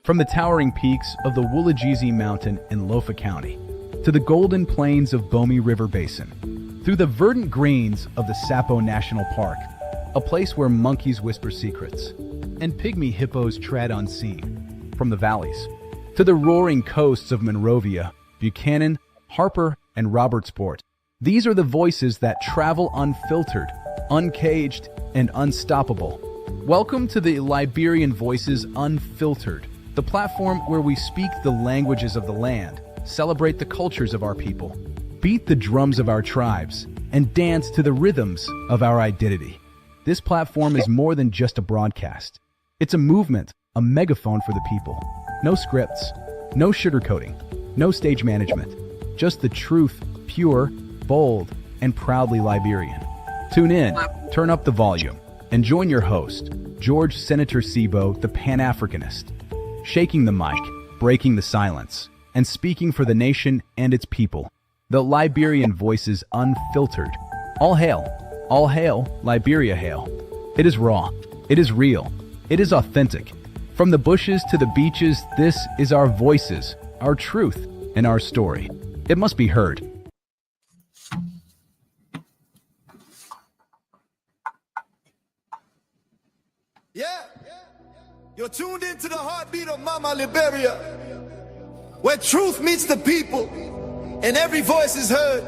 From the towering peaks of the Woolajezi Mountain in Lofa County to the golden plains of Bomi River Basin, through the verdant greens of the Sapo National Park, a place where monkeys whisper secrets and pygmy hippos tread unseen, from the valleys to the roaring coasts of Monrovia, Buchanan, Harper, and Robertsport. These are the voices that travel unfiltered, uncaged, and unstoppable. Welcome to the Liberian Voices Unfiltered, the platform where we speak the languages of the land, celebrate the cultures of our people, beat the drums of our tribes, and dance to the rhythms of our identity. This platform is more than just a broadcast. It's a movement, a megaphone for the people. No scripts, no sugarcoating, no stage management. Just the truth, pure, bold, and proudly Liberian. Tune in, turn up the volume, and join your host, George Senator Sibo, the Pan-Africanist, shaking the mic, breaking the silence, and speaking for the nation and its people. The Liberian Voices Unfiltered. All hail, Liberia hail. It is raw, it is real, it is authentic. From the bushes to the beaches, this is our voices, our truth, and our story. It must be heard. Yeah, you're tuned into the heartbeat of Mama Liberia, where truth meets the people and every voice is heard.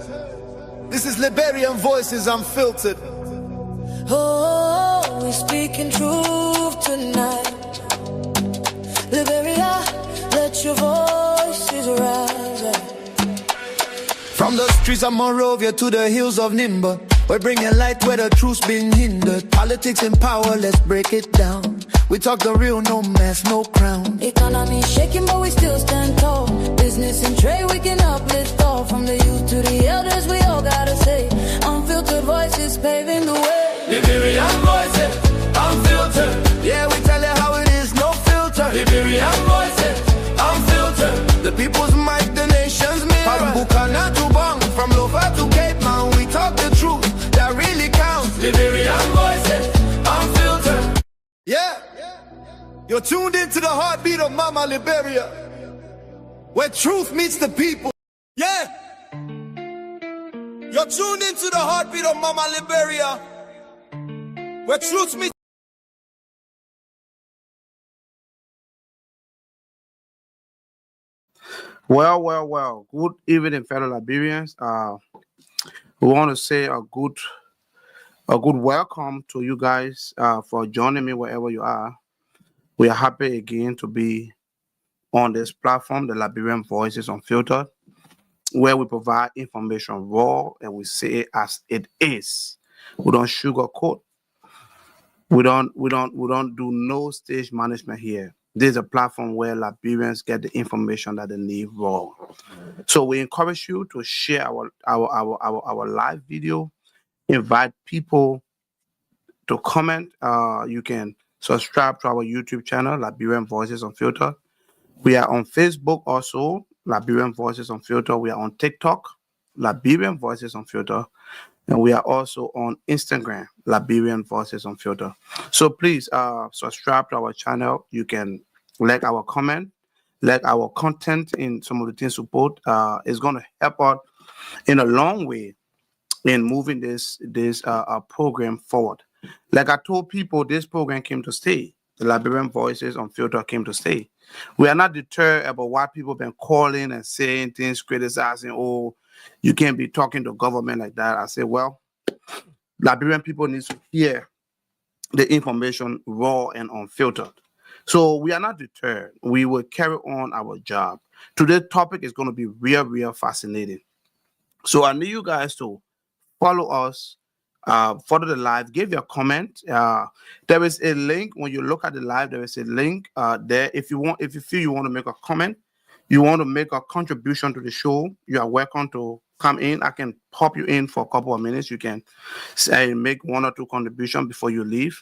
This is Liberian Voices Unfiltered. Oh, we're speaking truth tonight. Liberia, let your voices rise. From the streets of Monrovia to the hills of Nimba, we're bringing light where the truth's been hindered. Politics and power, let's break it down. We talk the real, no mask, no crown. Economy shaking, but we still stand tall. Business and trade, we can uplift all. From the youth to the elders, we all gotta say. Unfiltered voices paving the way. Liberian Voices Unfiltered. Yeah, we tell you how it is, no filter. Liberian Voices Unfiltered. The people's mic, the nation's mirror. From Buchanan to Bong, from Lofa to Cape Town, we talk the truth that really counts. Liberian Voices Unfiltered. Yeah, you're tuned into the heartbeat of Mama Liberia, where truth meets the people. Yeah, you're tuned into the heartbeat of Mama Liberia, where truth meets. Well. Good evening, fellow Liberians. We want to say a good welcome to you guys for joining me wherever you are. We are happy again to be on this platform, the Liberian Voices Unfiltered, where we provide information raw and we say it as it is. We don't sugarcoat. We don't do no stage management here. This is a platform where Liberians get the information that they need raw. So we encourage you to share our live video, invite people to comment. You can subscribe to our YouTube channel, Liberian Voices Unfiltered. We are on Facebook also, Liberian Voices Unfiltered. We are on TikTok, Liberian Voices Unfiltered. And we are also on Instagram, Liberian Voices Unfiltered. So please subscribe to our channel. You can like our comment, like our content in some of the things we put. It's going to help out in a long way in moving this program forward. Like I told people, this program came to stay. The Liberian Voices Unfiltered came to stay. We are not deterred about what people have been calling and saying things, criticizing, oh, you can't be talking to government like that. I say, well, Liberian people need to hear the information raw and unfiltered. So we are not deterred. We will carry on our job. Today's topic is going to be real fascinating. So I need you guys to follow us, follow the live, give your comment. There is a link when you look at the live. There is a link there. If you feel you want to make a comment, you want to make a contribution to the show, you are welcome to come in. I can pop you in for a couple of minutes. You can say make one or two contributions before you leave.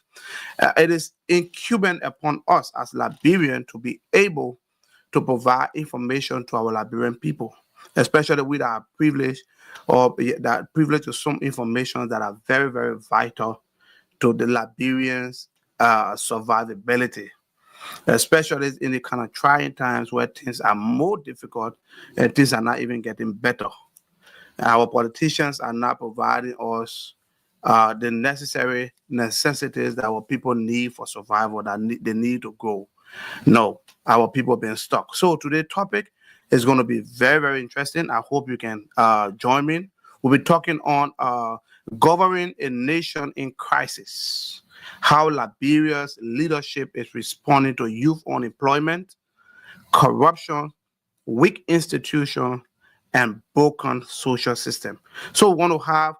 It is incumbent upon us as Liberians to be able to provide information to our Liberian people, especially with our privilege or that privilege to some information that are very, very vital to the Liberians' survivability. especially in the kind of trying times where things are more difficult and things are not even getting better. Our politicians are not providing us the necessary necessities that our people need for survival, they need to grow. No, our people have been stuck. So today's topic is going to be very, very interesting. I hope you can join me. We'll be talking on governing a nation in crisis, how Liberia's leadership is responding to youth unemployment, corruption, weak institutions, and broken social system. So we want to have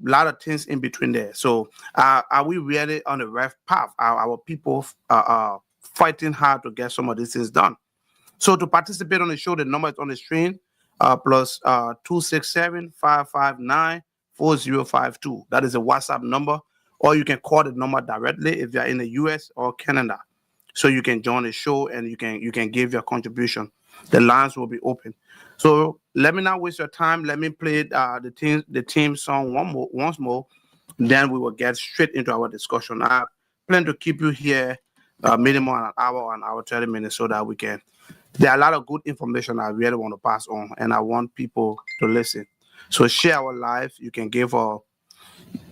a lot of things in between there. So are we really on the right path? Are our people fighting hard to get some of these things done? So to participate on the show, the number is on the screen, plus 267-559-4052. That is a WhatsApp number, or you can call the number directly if you're in the US or Canada. So you can join the show and you can give your contribution. The lines will be open. So let me not waste your time. Let me play the team song once more. Then we will get straight into our discussion. I plan to keep you here minimum an hour 30 minutes, so that we can. There are a lot of good information I really want to pass on, and I want people to listen. So share our live. You can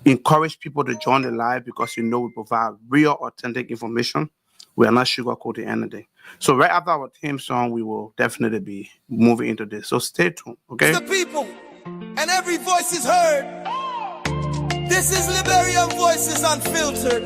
encourage people to join the live, because we provide real, authentic information. We are not sugarcoating anything. So right after our theme song, we will definitely be moving into this. So stay tuned, okay? The people, and every voice is heard. This is Liberian Voices Unfiltered.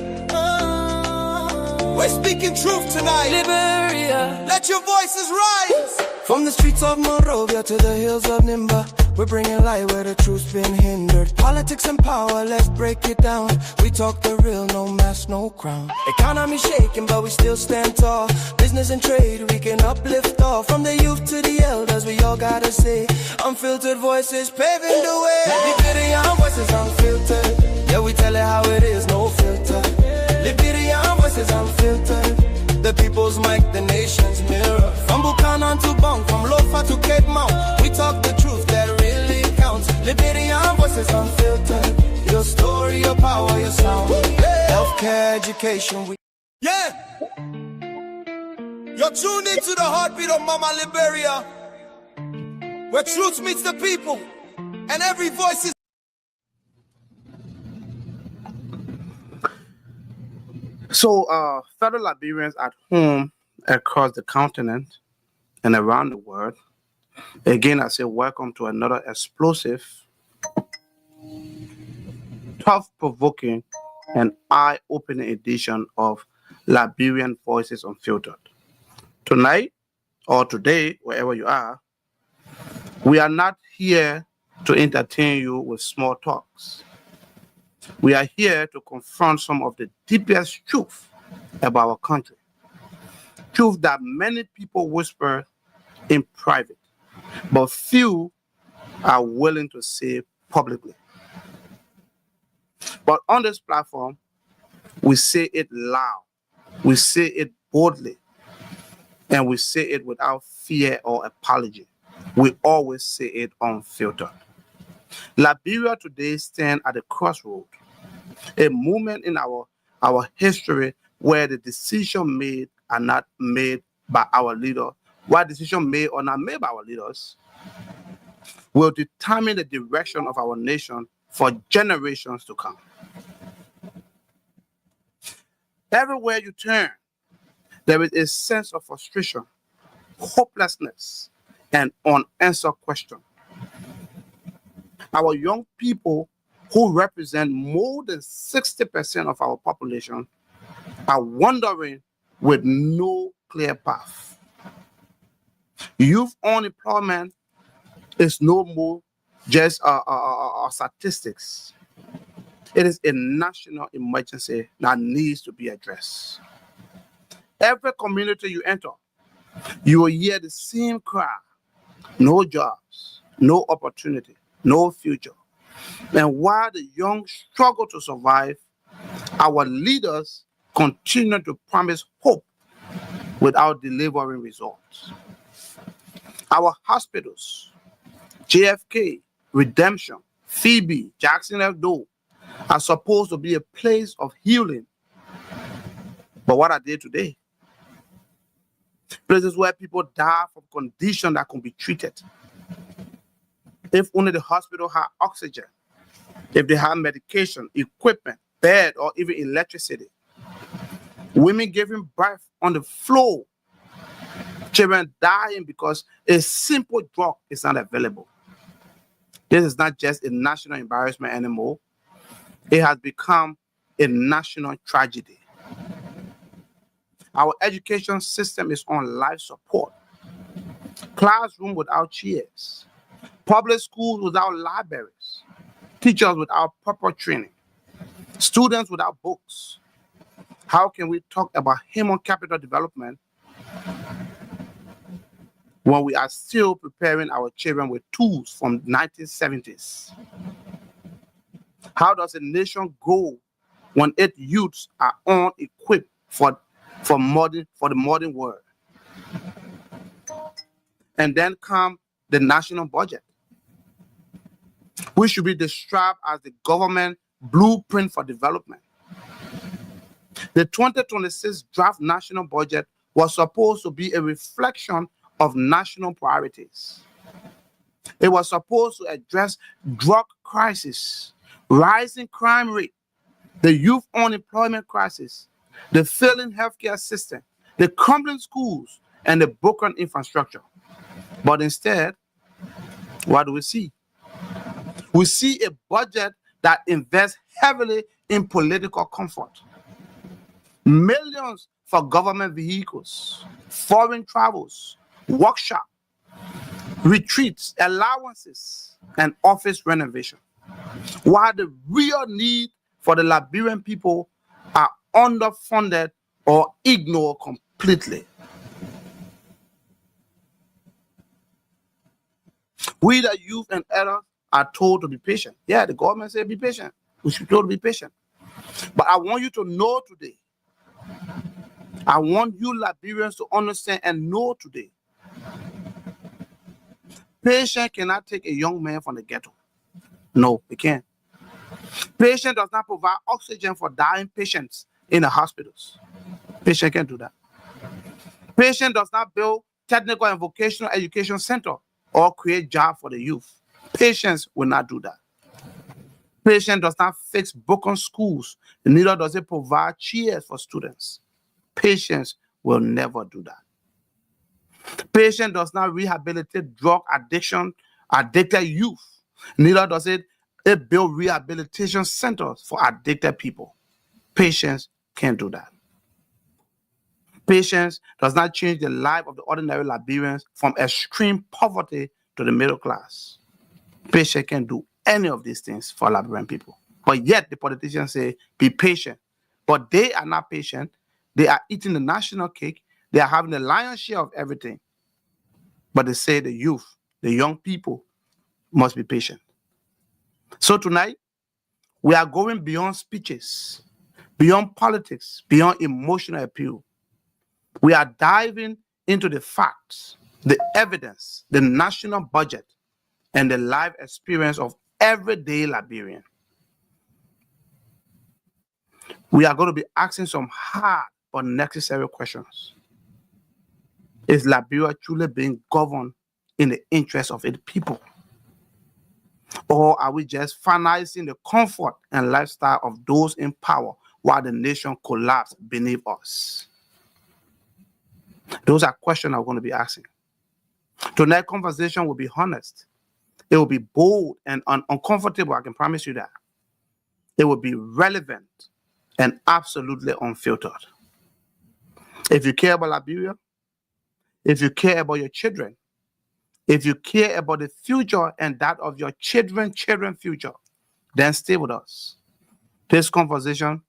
We're speaking truth tonight. Liberia, let your voices rise. From the streets of Monrovia to the hills of Nimba, we're bringing light where the truth's been hindered. Politics and power, let's break it down. We talk the real, no mask, no crown. Economy shaking, but we still stand tall. Business and trade, we can uplift all. From the youth to the elders, we all gotta say, unfiltered voices paving the way. Liberian voices unfiltered. Yeah, we tell it how it is, no filter. Liberian voices unfiltered. The people's mic, the nation's mirror. From Buchanan to Bong, from Lofa to Cape Mount, we talk the truth that really counts. Liberian voices unfiltered. Your story, your power, your sound. Healthcare, education, Yeah! You're tuned into the heartbeat of Mama Liberia, where truth meets the people, and every voice is. So, fellow Liberians at home, across the continent, and around the world, again, I say welcome to another explosive, tough-provoking, and eye-opening edition of Liberian Voices Unfiltered. Tonight, or today, wherever you are, we are not here to entertain you with small talks. We are here to confront some of the deepest truth about our country. Truth that many people whisper in private, but few are willing to say publicly. But on this platform, we say it loud, we say it boldly, and we say it without fear or apology. We always say it unfiltered. Liberia today stands at a crossroad, a moment in our history where the decisions made are not made by our leader, what decisions made or not made by our leaders will determine the direction of our nation for generations to come. Everywhere you turn, there is a sense of frustration, hopelessness, and unanswered questions. Our young people, who represent more than 60% of our population, are wandering with no clear path. Youth unemployment is no more just statistics. It is a national emergency that needs to be addressed. Every community you enter, you will hear the same cry: no jobs, no opportunity, no future. And while the young struggle to survive, our leaders continue to promise hope without delivering results. Our hospitals, JFK, Redemption, Phoebe, Jackson F. are supposed to be a place of healing. But what are they today? Places where people die from conditions that can be treated. If only the hospital had oxygen, if they had medication, equipment, bed, or even electricity. Women giving birth on the floor. Children dying because a simple drug is not available. This is not just a national embarrassment anymore. It has become a national tragedy. Our education system is on life support. Classroom without chairs. Public schools without libraries. Teachers without proper training. Students without books. How can we talk about human capital development when we are still preparing our children with tools from the 1970s? How does a nation grow when its youths are unequipped for the modern world? And then come the national budget, which should be described as the government blueprint for development. The 2026 draft national budget was supposed to be a reflection of national priorities. It was supposed to address drug crisis, rising crime rate, the youth unemployment crisis, the failing healthcare system, the crumbling schools, and the broken infrastructure. But instead, what do we see? We see a budget that invests heavily in political comfort. Millions for government vehicles, foreign travels, workshops, retreats, allowances, and office renovation. While the real need for the Liberian people are underfunded or ignored completely. We, the youth and elders, are told to be patient. Yeah, the government said be patient. We should be told to be patient. But I want you to know today, I want you Liberians to understand and know today, patience cannot take a young man from the ghetto. No, it can't. Patience does not provide oxygen for dying patients in the hospitals. Patience can't do that. Patience does not build technical and vocational education center or create jobs for the youth. Patience will not do that. Patience does not fix broken schools, neither does it provide chairs for students. Patience will never do that. Patience does not rehabilitate drug addicted youth, neither does it build rehabilitation centers for addicted people. Patience can't do that. Patience does not change the life of the ordinary Liberians from extreme poverty to the middle class. Patience can't do any of these things for Liberian people. But yet the politicians say, be patient. But they are not patient. They are eating the national cake. They are having the lion's share of everything. But they say the youth, the young people, must be patient. So tonight, we are going beyond speeches, beyond politics, beyond emotional appeal. We are diving into the facts, the evidence, the national budget, and the life experience of everyday Liberian. We are going to be asking some hard but necessary questions. Is Liberia truly being governed in the interest of its people? Or are we just financing the comfort and lifestyle of those in power while the nation collapses beneath us? Those are questions I'm going to be asking. Tonight's conversation will be honest. It will be bold and uncomfortable, I can promise you that. It will be relevant and absolutely unfiltered. If you care about Liberia, if you care about your children, if you care about the future and that of your children's future, then stay with us. This conversation,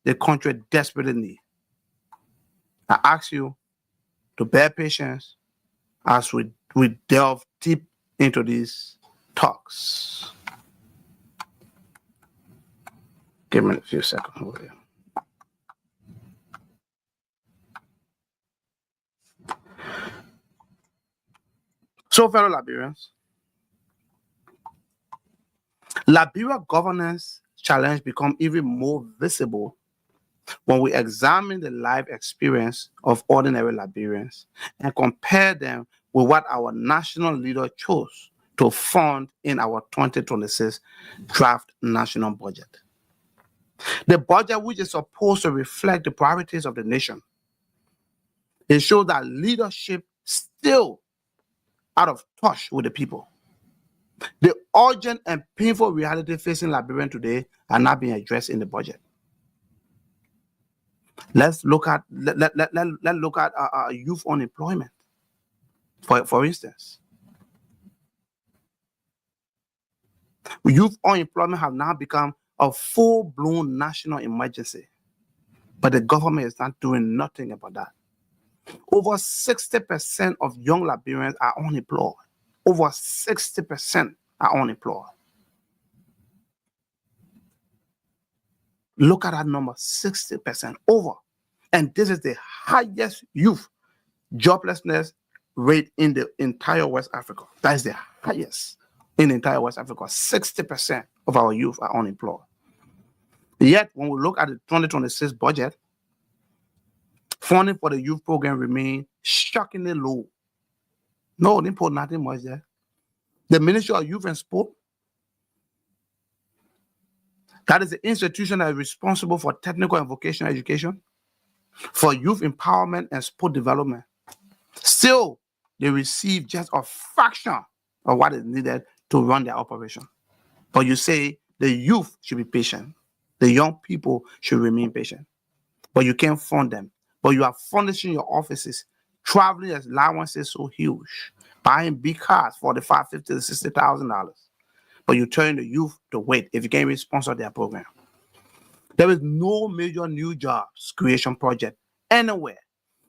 the country desperately needs. I ask you to bear patience as we delve deep into these talks. Give me a few seconds over here. So, fellow Liberians, Liberia governance challenge become even more visible When we examine the life experience of ordinary Liberians and compare them with what our national leader chose to fund in our 2026 draft national budget. The budget, which is supposed to reflect the priorities of the nation, it shows that leadership still out of touch with the people. The urgent and painful reality facing Liberians today are not being addressed in the budget. Let's look at youth unemployment, for instance. Youth unemployment have now become a full-blown national emergency, but the government is not doing nothing about that. Over 60% of young Liberians are unemployed. Over 60% are unemployed. Look at that number, 60% over. And this is the highest youth joblessness rate in the entire West Africa. That is the highest in the entire West Africa. 60% of our youth are unemployed. Yet, when we look at the 2026 budget, funding for the youth program remains shockingly low. No, they put nothing much there. The Ministry of Youth and Sport, that is the institution that is responsible for technical and vocational education, for youth empowerment and sport development. Still, they receive just a fraction of what is needed to run their operation. But you say the youth should be patient. The young people should remain patient. But you can't fund them. But you are furnishing your offices, traveling allowances so huge, buying big cars, $45,000, $50,000, $60,000. But you turn the youth to wait if you can't even sponsor their program. There is no major new jobs creation project anywhere.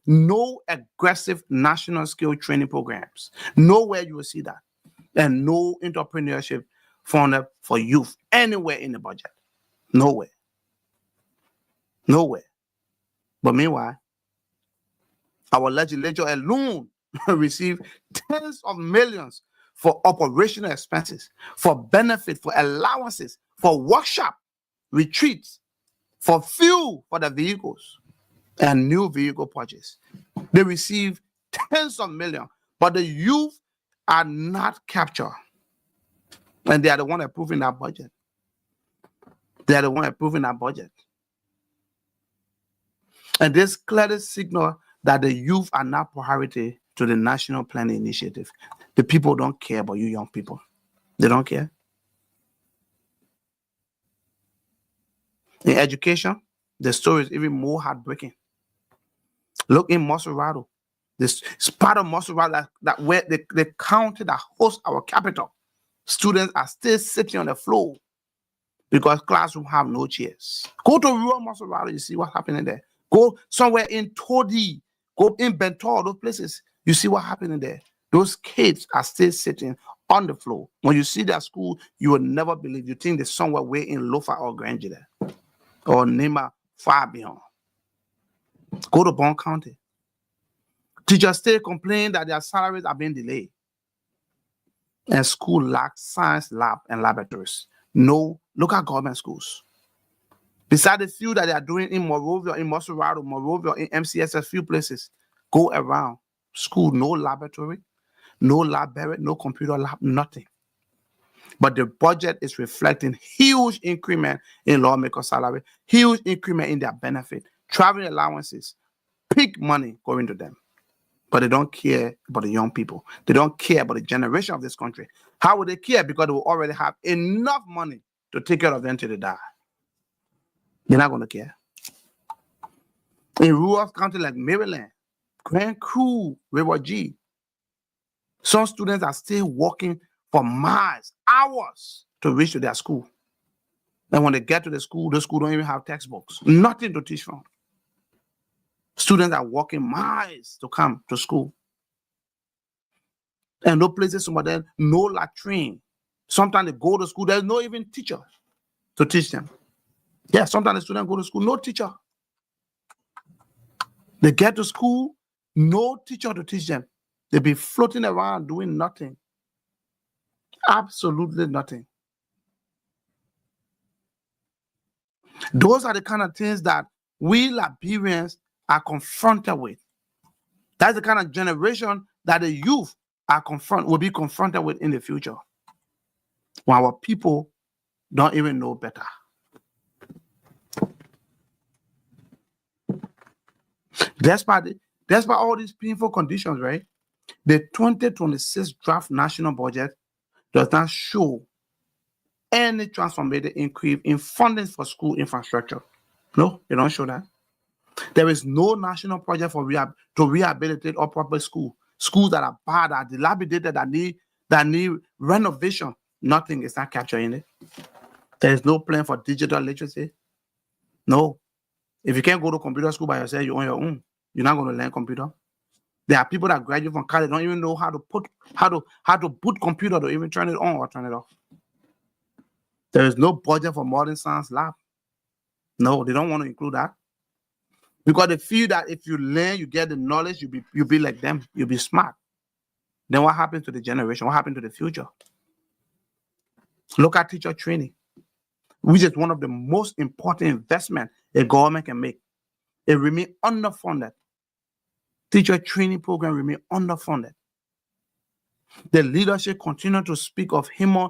No aggressive national skill training programs. Nowhere you will see that. And no entrepreneurship funded for youth anywhere in the budget. Nowhere. Nowhere. But meanwhile, our legislature alone received tens of millions for operational expenses, for benefits, for allowances, for workshop, retreats, for fuel for the vehicles, and new vehicle purchase. They receive tens of millions, but the youth are not captured. And they are the one approving that budget. They are the one approving that budget. And this clearly signals that the youth are not priority to the National Planning Initiative. The people don't care about you young people. They don't care. In education, the story is even more heartbreaking. Look in Maserati. This is part of Maserati that where the county that hosts our capital. Students are still sitting on the floor because classrooms have no chairs. Go to rural Maserati, you see what's happening there. Go somewhere in Todi, go in Bentor, those places, you see what's happening there. Those kids are still sitting on the floor. When you see their school, you will never believe. You think they're somewhere way in Lofa or Granger there, or Nema far beyond. Go to Bond County. Teachers still complain that their salaries are being delayed. And school lacks science lab and laboratories. No local government schools. Besides the few that they are doing in Monrovia, in Monrovia, in MCS, a few places, go around. School, no laboratory, no library, no computer lab, nothing. But the budget is reflecting huge increment in lawmaker salary, huge increment in their benefit, travel allowances, big money going to them. But they don't care about the young people. They don't care about the generation of this country. How would they care? Because they will already have enough money to take care of them till they die. They're not going to care. In rural counties like Maryland, Grand Crew, River G, some students are still walking for miles, hours to reach to their school. And when they get to the school don't even have textbooks, nothing to teach from. Students are walking miles to come to school. And no places, some of them, no latrine. Sometimes they go to school, there's no even teacher to teach them. Yeah, sometimes the students go to school, no teacher. They get to school, no teacher to teach them. They be floating around doing nothing. Absolutely nothing. Those are the kind of things that we Liberians are confronted with. That's the kind of generation that the youth will be confronted with in the future. When our people don't even know better. Despite all these painful conditions, right? The 2026 draft national budget does not show any transformative increase in funding for school infrastructure. No, they don't show that. There is no national project to rehabilitate or public schools that are bad, that are dilapidated, that need renovation. Nothing is not capturing it. There is no plan for digital literacy. No. If you can't go to computer school by yourself, you're on your own. You're not going to learn computer. There are people that graduate from college don't even know how to boot computer to even turn it on or turn it off. There is no budget for modern science lab. No, they don't want to include that. Because they feel that if you learn, you get the knowledge, you'll be like them, you'll be smart. Then what happens to the generation? What happens to the future? Look at teacher training, which is one of the most important investments a government can make. It remains underfunded. Teacher training program remain underfunded. The leadership continue to speak of human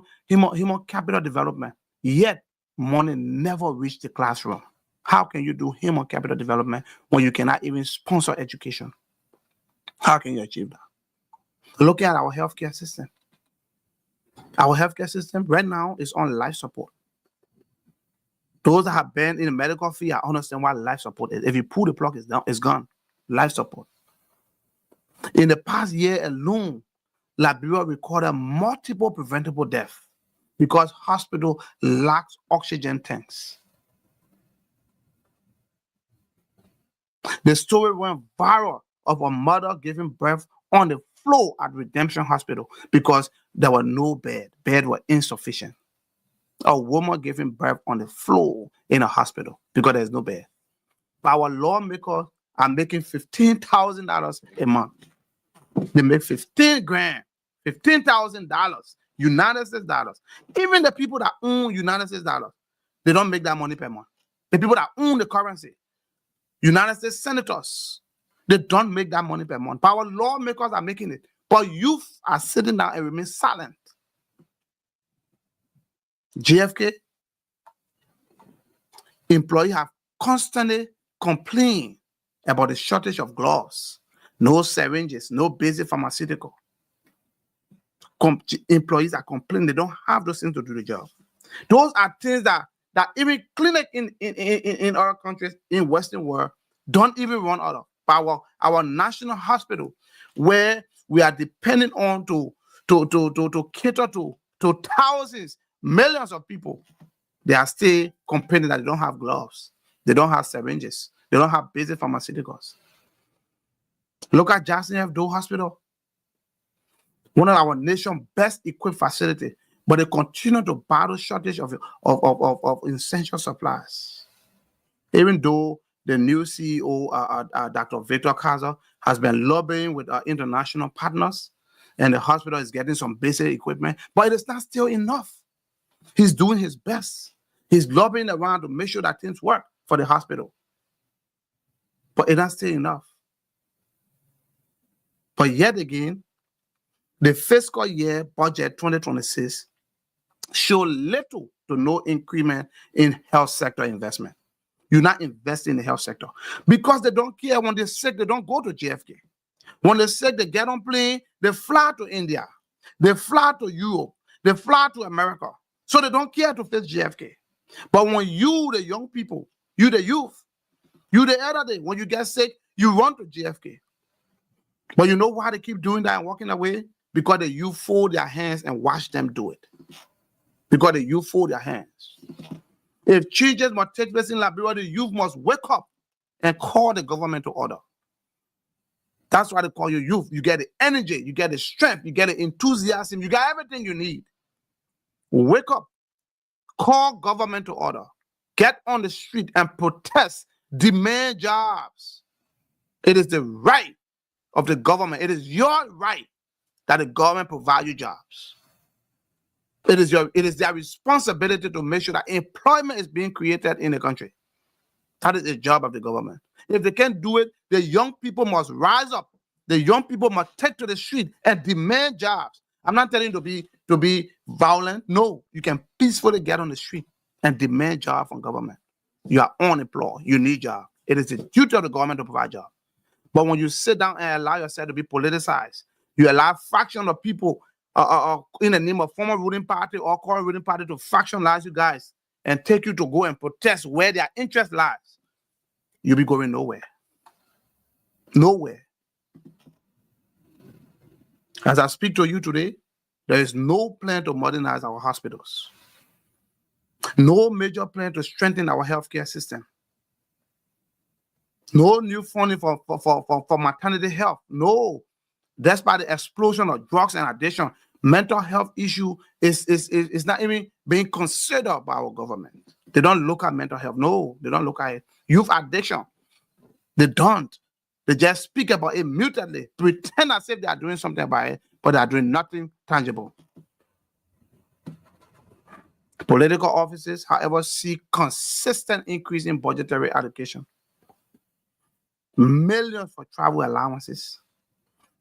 capital development, yet money never reach the classroom. How can you do human capital development when you cannot even sponsor education? How can you achieve that? Look at our healthcare system. Our healthcare system right now is on life support. Those that have been in the medical field, I understand why life support is. If you pull the plug, it's gone. Life support. In the past year alone, Liberia recorded multiple preventable deaths because hospital lacks oxygen tanks. The story went viral of a mother giving birth on the floor at Redemption Hospital because there were no bed. Beds were insufficient. A woman giving birth on the floor in a hospital because there's no bed. But our lawmakers are making $15,000 a month. They make $15,000, United States dollars. Even the people that own United States dollars, they don't make that money per month. The people that own the currency, United States senators, they don't make that money per month. But our lawmakers are making it. But youth are sitting down and remain silent. JFK employees have constantly complained about the shortage of gloves, no syringes, no basic pharmaceutical. Employees are complaining they don't have those things to do the job. Those are things that even clinic in other countries in Western world don't even run out of. But our national hospital, where we are dependent on to cater to thousands, millions of people, they are still complaining that they don't have gloves, they don't have syringes, they don't have basic pharmaceuticals. Look at Jackson F. Hospital, one of our nation's best equipped facilities, but they continue to battle shortage of essential supplies. Even though the new CEO, Dr. Victor Kaza, has been lobbying with our international partners, and the hospital is getting some basic equipment, but it is not still enough. He's doing his best. He's lobbying around to make sure that things work for the hospital. But it's not still enough. But yet again, the fiscal year budget 2026 show little to no increment in health sector investment. You're not investing in the health sector because they don't care. When they're sick, they don't go to JFK. When they're sick, they get on plane, they fly to India, they fly to Europe, they fly to America. So they don't care to face JFK. But when you, the young people, you, the youth, you, the elderly, when you get sick, you run to JFK. But you know why they keep doing that and walking away? Because the youth fold their hands and watch them do it. Because the youth fold their hands. If changes must take place in Liberia, the youth must wake up and call the government to order. That's why they call you youth. You get the energy, you get the strength, you get the enthusiasm, you got everything you need. Wake up, call government to order, get on the street and protest, demand jobs. It is the right of the government. It is your right that the government provide you jobs. It is their responsibility to make sure that employment is being created in the country. That is the job of the government. If they can't do it, the young people must rise up. The young people must take to the street and demand jobs. I'm not telling you to be violent. No, you can peacefully get on the street and demand jobs from government. You are unemployed. You need jobs. It is the duty of the government to provide jobs. But when you sit down and allow yourself to be politicized, you allow fraction of people in the name of former ruling party or current ruling party to fractionalize you guys and take you to go and protest where their interest lies, you'll be going nowhere. Nowhere. As I speak to you today, there is no plan to modernize our hospitals. No major plan to strengthen our healthcare system. No new funding for maternity health. No. Despite the explosion of drugs and addiction, mental health issue is not even being considered by our government. They don't look at mental health. No, they don't look at it. Youth addiction, they don't. They just speak about it mutely, pretend as if they are doing something about it, but they are doing nothing tangible. Political offices, however, see consistent increase in budgetary allocation. Millions for travel allowances,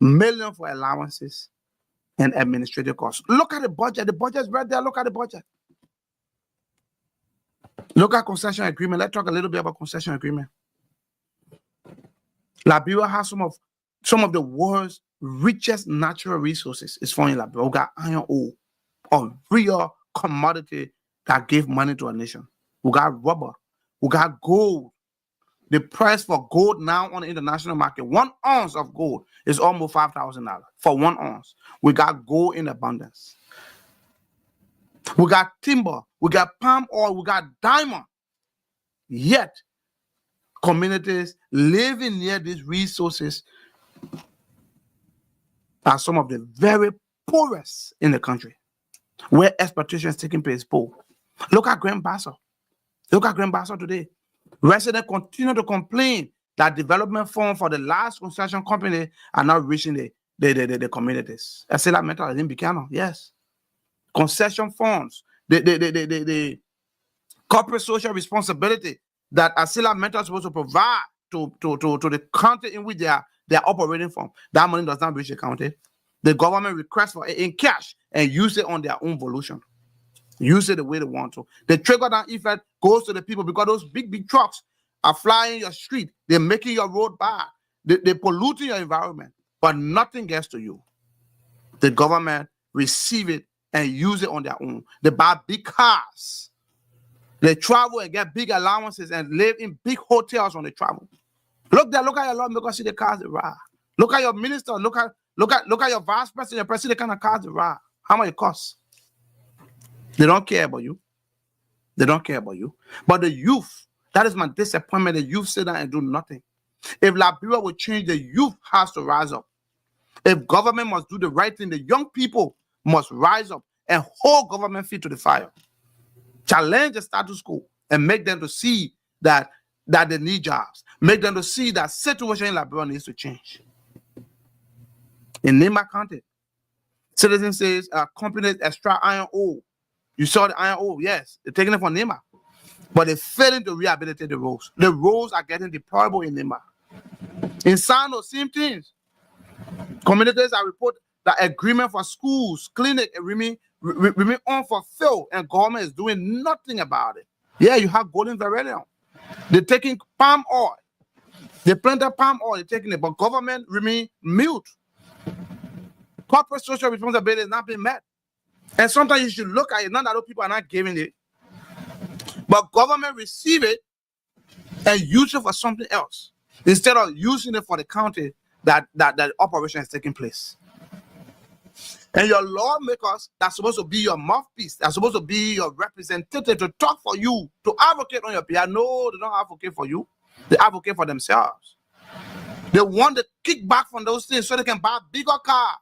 millions for allowances and administrative costs. Look at the budget. The budget is right there. Look at the budget. Look at concession agreement. Let's talk a little bit about concession agreement. Liberia has some of the world's richest natural resources. It's found in Liberia. We got iron ore, a real commodity that gave money to a nation. We got rubber. We got gold. The price for gold now on the international market, 1 ounce of gold is almost $5,000 for 1 ounce. We got gold in abundance. We got timber. We got palm oil. We got diamond. Yet, communities living near these resources are some of the very poorest in the country, where exploitation is taking place. Look at Grand Bassa. Look at Grand Bassa today. Residents continue to complain that development funds for the large construction company are not reaching the communities. ArcelorMittal is in Buchanan, yes. Concession funds, the corporate social responsibility that ArcelorMittal is supposed to provide to the country in which they are operating from. That money does not reach the county. The government requests for it in cash and use it on their own volition. Use it the way they want to. The trickle-down effect goes to the people because those big trucks are flying your street. They're making your road bad. They're polluting your environment, but nothing gets to you. The government receive it and use it on their own. They buy big cars. They travel and get big allowances and live in big hotels when they travel. Look there, look at your lawmakers, see the cars they ride. Look at your minister, look at your vice president, your president, the kind of cars they ride. How much it costs? They don't care about you. They don't care about you. But the youth, that is my disappointment. The youth sit down and do nothing. If Liberia will change, the youth has to rise up. If government must do the right thing, the young people must rise up and hold government feet to the fire. Challenge the status quo and make them to see that they need jobs. Make them to see that situation in Liberia needs to change. In Nema County, citizen says companies extract iron ore. You saw the iron ore, yes. They're taking it from Nema. But they're failing to rehabilitate the roads. The roads are getting deplorable in Nema. In Sano, same things. Communities are report that agreement for schools, clinic remain unfulfilled, and government is doing nothing about it. Yeah, you have golden verilium. They're taking palm oil. They planted palm oil, they're taking it, but government remain mute. Corporate social responsibility is not being met. And sometimes you should look at it, not that those people are not giving it, but government receive it and use it for something else instead of using it for the county that operation is taking place. And your lawmakers that's supposed to be your mouthpiece, that's supposed to be your representative to talk for you, to advocate on your behalf. No, they don't advocate for you. They advocate for themselves. They want the kickback from those things so they can buy a bigger car.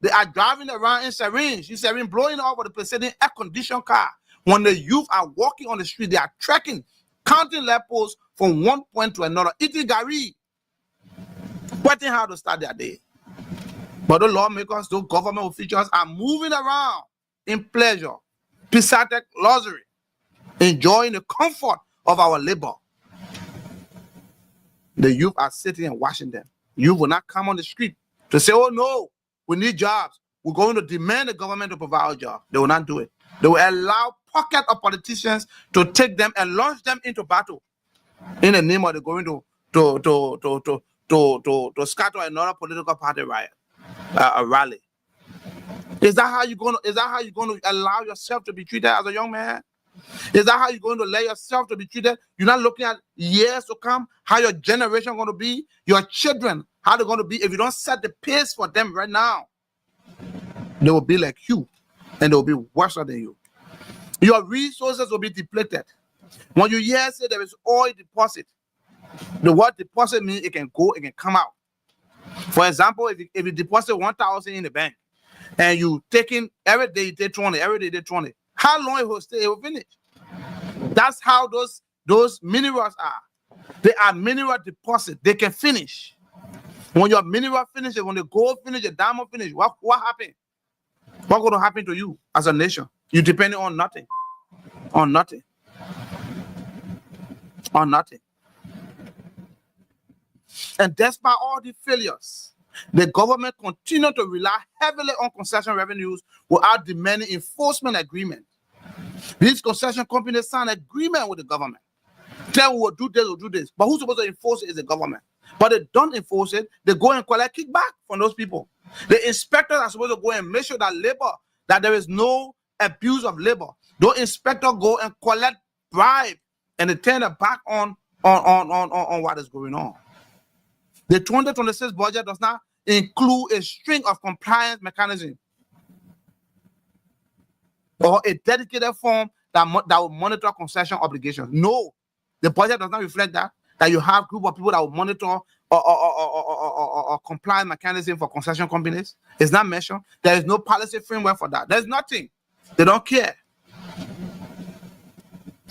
They are driving around in syringe, blowing all over the place, in air-conditioned car. When the youth are walking on the street, they are trekking, counting lepers from one point to another, eating gari, waiting how to start their day. But those lawmakers, those government officials are moving around in pleasure, physical luxury, enjoying the comfort of our labor. The youth are sitting and watching them. You will not come on the street to say, oh no, we need jobs. We're going to demand the government to provide a job. They will not do it. They will allow pocket of politicians to take them and launch them into battle in the name of the going to scatter another political party riot, a rally. Is that how you're going to allow yourself to be treated as a young man? Is that how you're going to let yourself to be treated? You're not looking at years to come, how your generation going to be, your children, how they're going to be. If you don't set the pace for them right now, they will be like you, and they will be worse than you. Your resources will be depleted. When you hear say there is oil deposit, the word deposit means it can go, it can come out. For example, if you deposit 1,000 in the bank, and you taking every day you take 20, every day you take 20, how long it will stay? It will finish. That's how those minerals are. They are mineral deposit. They can finish. When your mineral finishes, when the gold finishes, the diamond finishes, what happened? What's going to happen to you as a nation? You depending on nothing. On nothing. On nothing. And despite all the failures, the government continued to rely heavily on concession revenues without demanding enforcement agreement. These concession companies sign agreement with the government. Tell we'll do this, we'll do this. But who's supposed to enforce it is the government. But they don't enforce it. They go and collect kickback from those people. The inspectors are supposed to go and make sure that there is no abuse of labor. Those inspectors go and collect bribe and they turn their back on what is going on. The 2026 budget does not include a string of compliance mechanisms or a dedicated form that will monitor concession obligations. No, the budget does not reflect that you have a group of people that will monitor or compliance mechanism for concession companies. It's not mentioned. There is no policy framework for that. There's nothing. They don't care.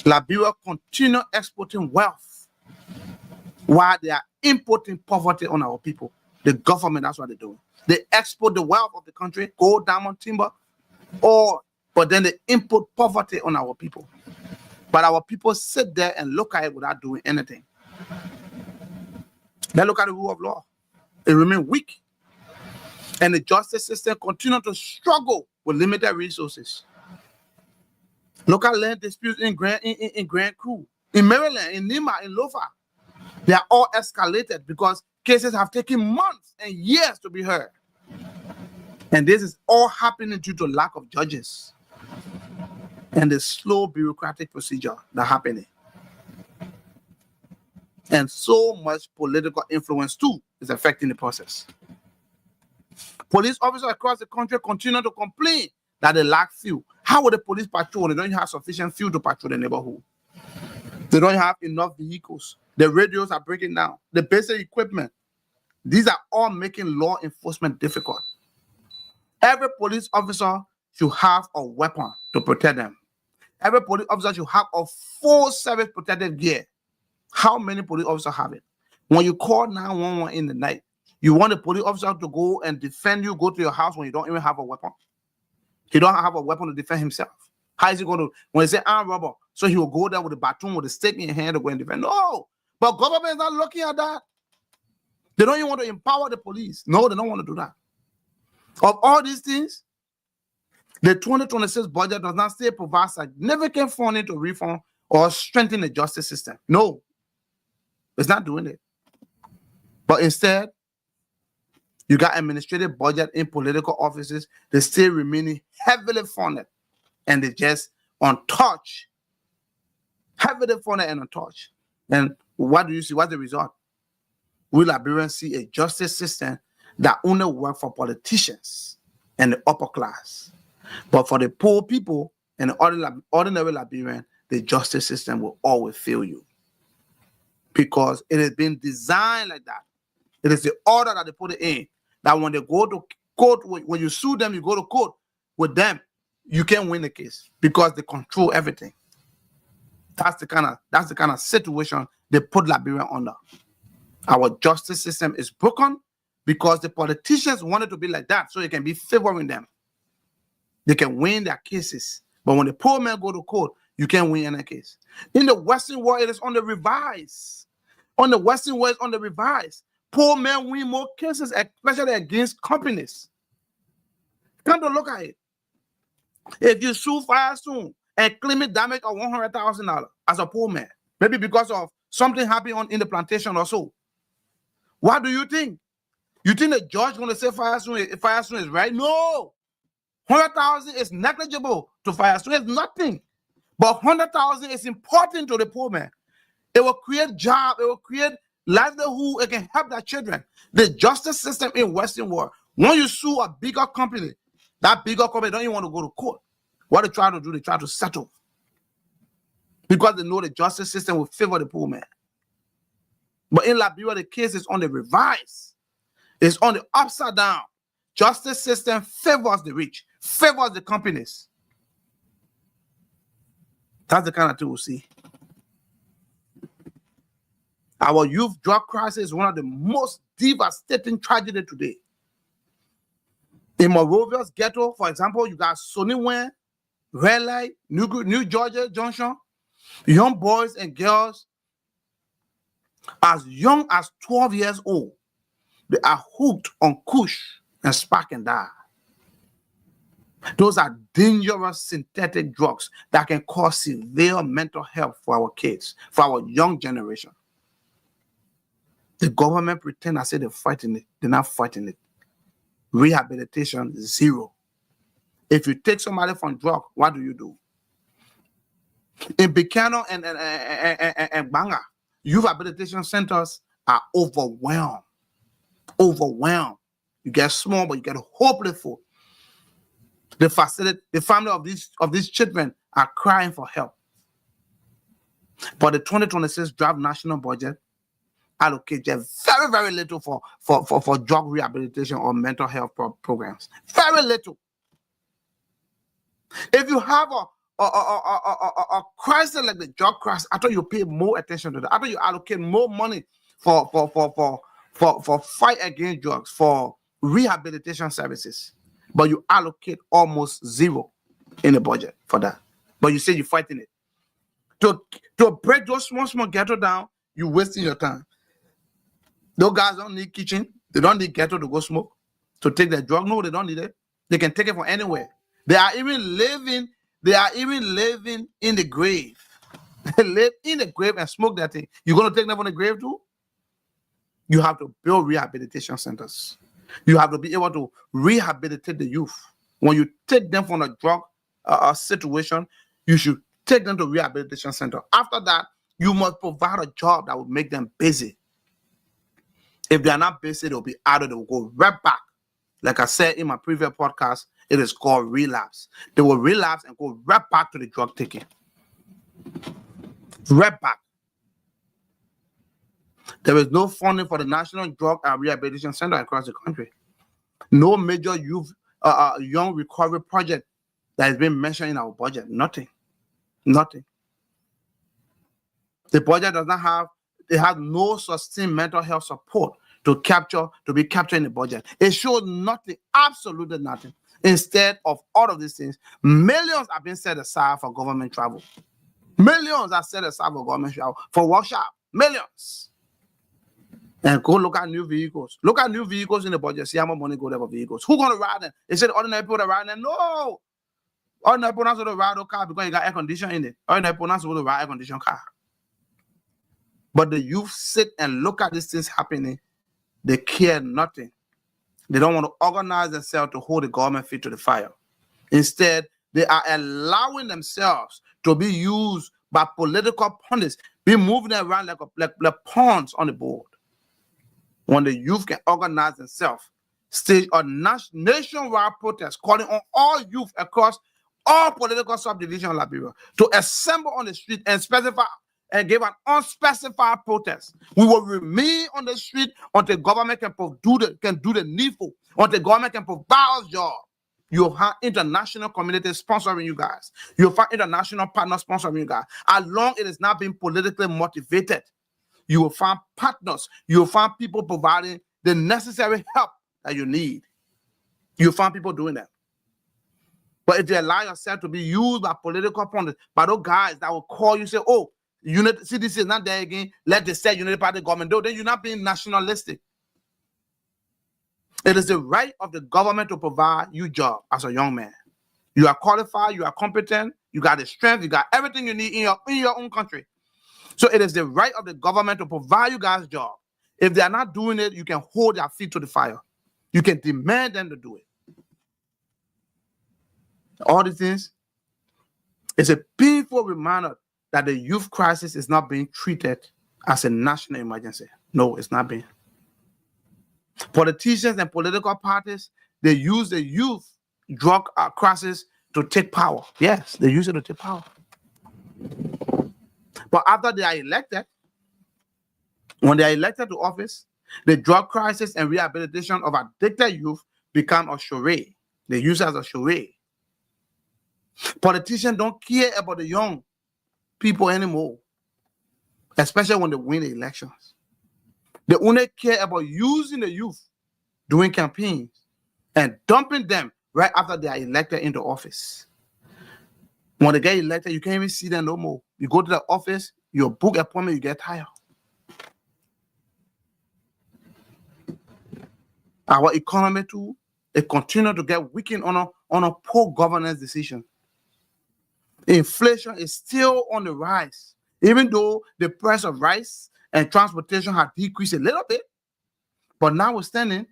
Liberia continue exporting wealth while they are importing poverty on our people. The government, that's what they're doing. They export the wealth of the country, gold, diamond, timber, but then they import poverty on our people. But our people sit there and look at it without doing anything. They look at the rule of law. It remains weak. And the justice system continues to struggle with limited resources. Local land disputes in Grand Crew, in Maryland, in Nima, in Lofa, they are all escalated because cases have taken months and years to be heard. And this is all happening due to lack of judges and the slow bureaucratic procedure that's happening. And so much political influence too is affecting the process. Police officers across the country continue to complain that they lack fuel. How will the police patrol? They don't have sufficient fuel to patrol the neighborhood. They don't have enough vehicles. The radios are breaking down. The basic equipment. These are all making law enforcement difficult. Every police officer should have a weapon to protect them. Every police officer should have a full service protective gear. How many police officers have it? When you call 911 in the night, you want the police officer to go and defend you, go to your house when you don't even have a weapon. He don't have a weapon to defend himself. How is he going to, when they say armed robber, so he will go there with a baton, with a stick in his hand to go and defend? No, but government is not looking at that. They don't even want to empower the police. No, they don't want to do that. Of all these things, the 2026 budget does not still provide significant funding to reform or strengthen the justice system. No, it's not doing it. But instead, you got administrative budget in political offices. They still remaining heavily funded, and they just untouched. Heavily funded and untouched. And what do you see? What's the result? We Liberians see a justice system that only works for politicians and the upper class. But for the poor people and the ordinary Liberian, the justice system will always fail you. Because it has been designed like that. It is the order that they put it in. That when they go to court, when you sue them, you go to court with them, you can't win the case because they control everything. That's the kind of situation they put Liberia under. Our justice system is broken because the politicians want it to be like that, so it can be favoring them. They can win their cases, but when the poor men go to court, you can't win any case. In the Western world, it is on the reverse. On the Western West, on the Revised, poor men win more cases, especially against companies. Come to look at it. If you sue Firestone and claim it damage of $100,000 as a poor man, maybe because of something happened in the plantation or so, what do you think? You think the judge is going to say Firestone is right? No. 100,000 is negligible to Firestone. It's nothing. But 100,000 is important to the poor man. It will create jobs. It will create livelihood. It can help their children. The justice system in Western world, when you sue a bigger company, that bigger company don't even want to go to court. What they try to do, they try to settle. Because they know the justice system will favor the poor man. But in Liberia, the case is on the reverse. It's on the upside down. Justice system favors the rich, favors the companies. That's the kind of thing we see. Our youth drug crisis is one of the most devastating tragedies today. In Monrovia's ghetto, for example, you got Sonny Wen, Red Light, New Georgia Junction, young boys and girls as young as 12 years old. They are hooked on Kush and Spark and Die. Those are dangerous synthetic drugs that can cause severe mental health for our kids, for our young generation. The government pretend I say they're fighting it. They're not fighting it. Rehabilitation, zero. If you take somebody from drug, what do you do? In Bikano and Banga, youth rehabilitation centers are overwhelmed. Overwhelmed. You get small, but you get hopeless full. The family of these children are crying for help. But the 2026 draft national budget allocate just very, very little for drug rehabilitation or mental health programs. Very little. If you have a crisis like the drug crisis, I thought you pay more attention to that. I thought you allocate more money for fight against drugs, for rehabilitation services. But you allocate almost zero in the budget for that. But you say you're fighting it. To break those small ghetto down, you're wasting your time. Those guys don't need kitchen. They don't need ghetto to go smoke, to take their drug. No, they don't need it. They can take it from anywhere. They are even living in the grave. They live in the grave and smoke that thing. You're going to take them from the grave too? You have to build rehabilitation centers. You have to be able to rehabilitate the youth. When you take them from a drug situation, you should take them to rehabilitation center. After that, you must provide a job that will make them busy. If they are not busy, they'll be out of it. They will go right back. Like I said in my previous podcast, it is called relapse. They will relapse and go right back to the drug taking. Right back. There is no funding for the National Drug and Rehabilitation Center across the country. No major youth, young recovery project that has been mentioned in our budget. Nothing. Nothing. The budget does not have, it has no sustained mental health support to be captured in the budget. It shows nothing, absolutely nothing. Instead of all of these things, millions are being set aside for government travel. Millions are set aside for government travel, for workshop. Millions. And go look at new vehicles. Look at new vehicles in the budget. See how much money go there for vehicles. Who's going to ride them? They said ordinary people that ride them. No. Ordinary people not supposed to ride a car because you got air conditioning in it. Ordinary people not supposed to ride air conditioned car. But the youth sit and look at these things happening. They care nothing. They don't want to organize themselves to hold the government feet to the fire. Instead, they are allowing themselves to be used by political pundits, be moving around like pawns on the board. When the youth can organize themselves, stage a nationwide protest calling on all youth across all political subdivisions of Liberia to assemble on the street and specify and give an unspecified protest. We will remain on the street until government can do the needful, until government can provide us jobs. You'll have international community sponsoring you guys. You'll find international partners sponsoring you guys. As long as it is not being politically motivated, you will find partners. You will find people providing the necessary help that you need. You'll find people doing that. But if you allow yourself to be used by political pundits, by those guys that will call you, say, oh, CDC is not there again. Let the state unity party government do. Then you're not being nationalistic. It is the right of the government to provide you job as a young man. You are qualified, you are competent, you got the strength, you got everything you need in your own country. So it is the right of the government to provide you guys job. If they are not doing it, you can hold their feet to the fire. You can demand them to do it. All these things, it's a painful reminder that the youth crisis is not being treated as a national emergency. No, it's not being. Politicians and political parties, they use the youth drug crisis to take power. Yes, they use it to take power. But after they are elected, when they are elected to office, the drug crisis and rehabilitation of addicted youth become a charade. They use it as a charade. Politicians don't care about the young people anymore, especially when they win the elections. They only care about using the youth doing campaigns and dumping them right after they are elected into office. When they get elected, you can't even see them no more. You go to the office, you book an appointment, you get tired. Our economy too, it continues to get weakened on a poor governance decision. Inflation is still on the rise, even though the price of rice and transportation have decreased a little bit. But notwithstanding,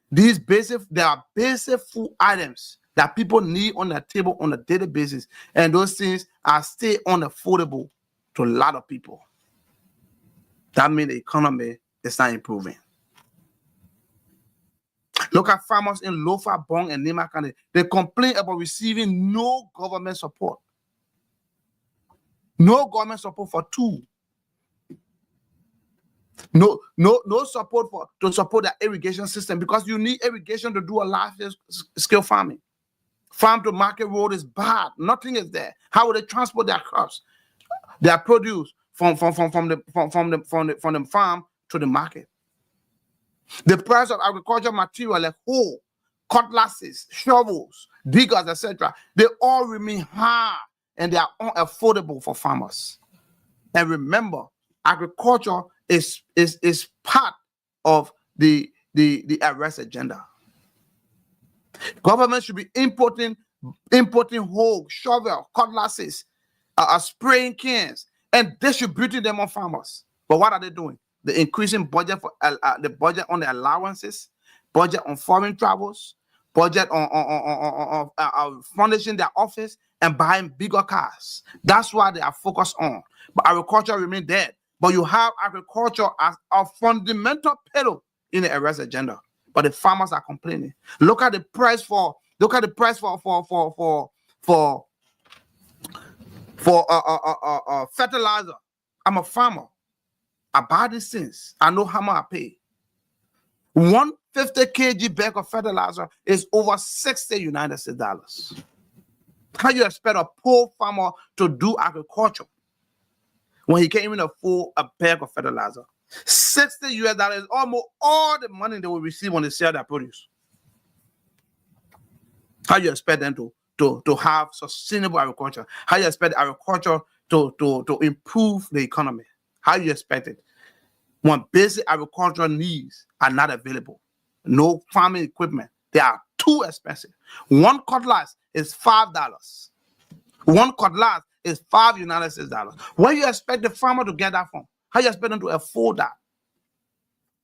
there are basic food items that people need on their table on a daily basis, and those things are still unaffordable to a lot of people. That means the economy is not improving. Look at farmers in Lofa, Bong, and Nima County. They complain about receiving no government support. No government support for two. No support to support the irrigation system, because you need irrigation to do a large-scale farming. Farm to market road is bad. Nothing is there. How will they transport their crops, their produce from the farm to the market? The price of agricultural material like hoe, cutlasses, shovels, diggers, etc., they all remain high and they are unaffordable for farmers. And remember, agriculture is part of the arrest agenda. Government should be importing hoe, shovel, cutlasses, spraying cans, and distributing them on farmers. But what are they doing? The increasing budget for the budget on the allowances, budget on foreign travels, budget on furnishing their office and buying bigger cars. That's why they are focused on. But agriculture remains dead. But you have agriculture as a fundamental pillar in the arrest agenda. But the farmers are complaining. Look at the price for fertilizer. I'm a farmer. I buy these things. I know how much I pay. 150 kg bag of fertilizer is over 60 United States dollars. How you expect a poor farmer to do agriculture when he can't even afford a bag of fertilizer? 60 US dollars is almost all the money they will receive when they sell their produce. How you expect them to have sustainable agriculture? How you expect agriculture to improve the economy? How you expect it when basic agricultural needs are not available? No farming equipment. They are too expensive. One cutlass is $5. One cutlass is 5 United States dollars. Where you expect the farmer to get that from? How you expect them to afford that?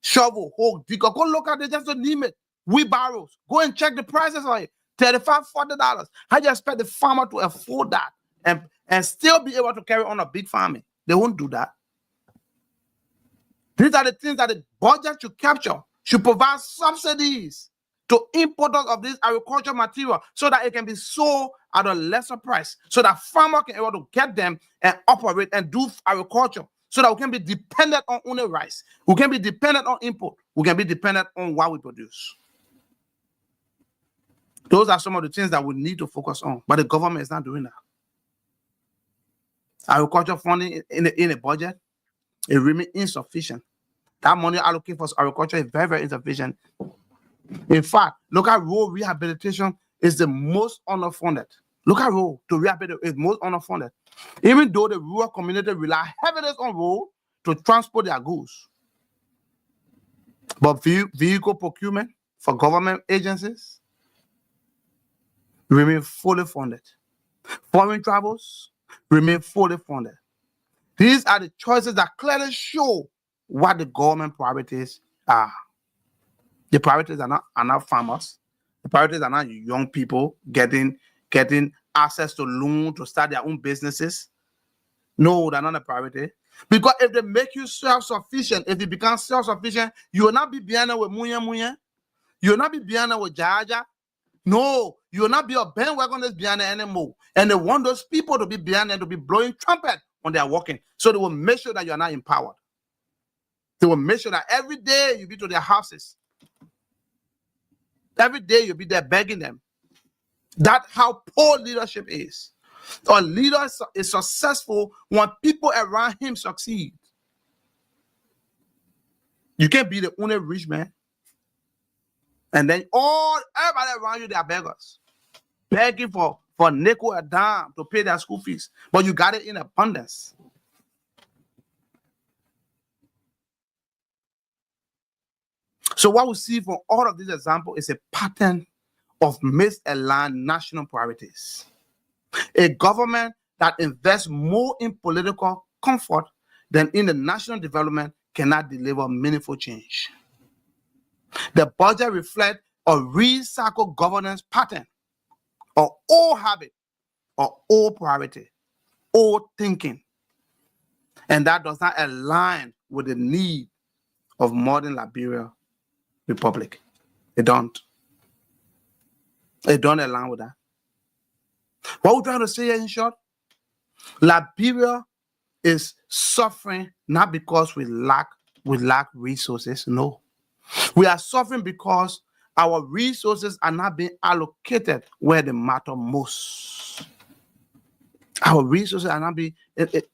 Shovel, hoe, digger. Go look at it, just to name it. Wheelbarrows. Go and check the prices of it. $35, $40. How you expect the farmer to afford that and still be able to carry on a big farming? They won't do that. These are the things that the budget should capture, should provide subsidies to importers of this agricultural material so that it can be sold at a lesser price, so that farmers can be able to get them and operate and do agriculture, so that we can be dependent on only rice. We can be dependent on import. We can be dependent on what we produce. Those are some of the things that we need to focus on, but the government is not doing that. Agriculture funding in the budget, it remains insufficient. That money allocated for agriculture is very, very insufficient. In fact, look at rural rehabilitation is the most underfunded. Look at road to rehabilitate is most underfunded. Even though the rural community rely heavily on road to transport their goods. But vehicle procurement for government agencies remain fully funded. Foreign travels remain fully funded. These are the choices that clearly show what the government priorities are. The priorities are not farmers. The priorities are not young people getting access to loan to start their own businesses. No, they're not a priority. Because if they make you self-sufficient, if you become self-sufficient, you will not be behind with munya. You will not be behind with jaja. No, you will not be a bandwagon that's behind anymore. And they want those people to be behind them, to be blowing trumpet when they are walking. So they will make sure that you are not empowered. They will make sure that every day you be to their houses. Every day you'll be there begging them. That's how poor leadership is. A leader is successful when people around him succeed. You can't be the only rich man. And then everybody around you, they are beggars. Begging for nickel or dime to pay their school fees. But you got it in abundance. So what we see from all of these examples is a pattern of misaligned national priorities. A government that invests more in political comfort than in the national development cannot deliver meaningful change. The budget reflects a recycled governance pattern, or old habit, or old priority, old thinking. And that does not align with the need of modern Liberia Republic. It don't align with that. What we're trying to say here in short, Liberia is suffering not because we lack resources. No. We are suffering because our resources are not being allocated where they matter most. Our resources are not being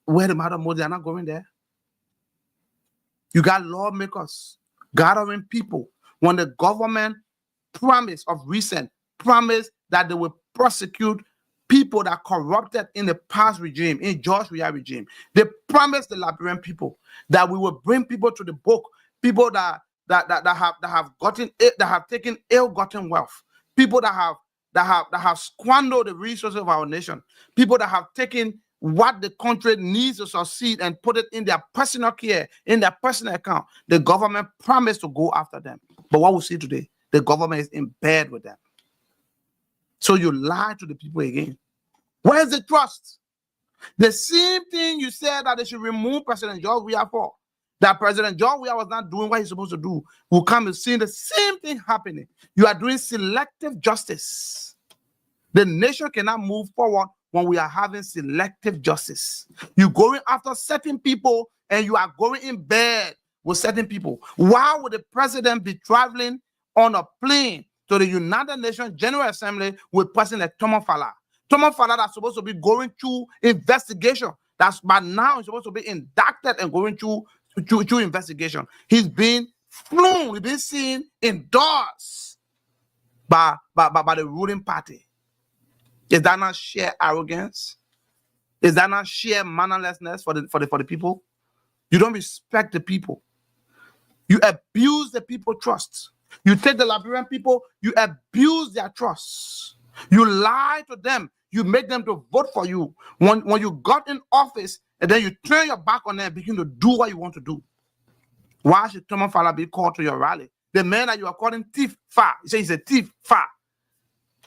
where they matter most. They are not going there. You got lawmakers gathering people when the government promised that they will prosecute people that corrupted in the past regime, in George Weah regime. They promised the Liberian people that we will bring people to the book, people that have taken ill-gotten wealth, people that have squandered the resources of our nation, people that have taken what the country needs to succeed and put it in their personal care, in their personal account. The government promised to go after them. But what we see today, the government is in bed with them. So you lie to the people again. Where's the trust? The same thing you said that they should remove President George Weah for, that President George Weah was not doing what he's supposed to do, will come and see the same thing happening. You are doing selective justice. The nation cannot move forward when we are having selective justice. You're going after certain people and you are going in bed with certain people. Why would the president be traveling on a plane to the United Nations General Assembly with President Thomas Fala? Thomas Fala that's supposed to be going through investigation. That's by now he's supposed to be indicted and going through investigation. He's been flown, he's been seen endorsed by the ruling party. Is that not sheer arrogance? Is that not sheer mannerlessness for the people? You don't respect the people. You abuse the people trust. You take the Liberian people, you abuse their trust. You lie to them. You make them to vote for you. When you got in office, and then you turn your back on them and begin to do what you want to do. Why should Thomas Fala be called to your rally? The man that you are calling thief, Fa. You say he's a thief, Fa.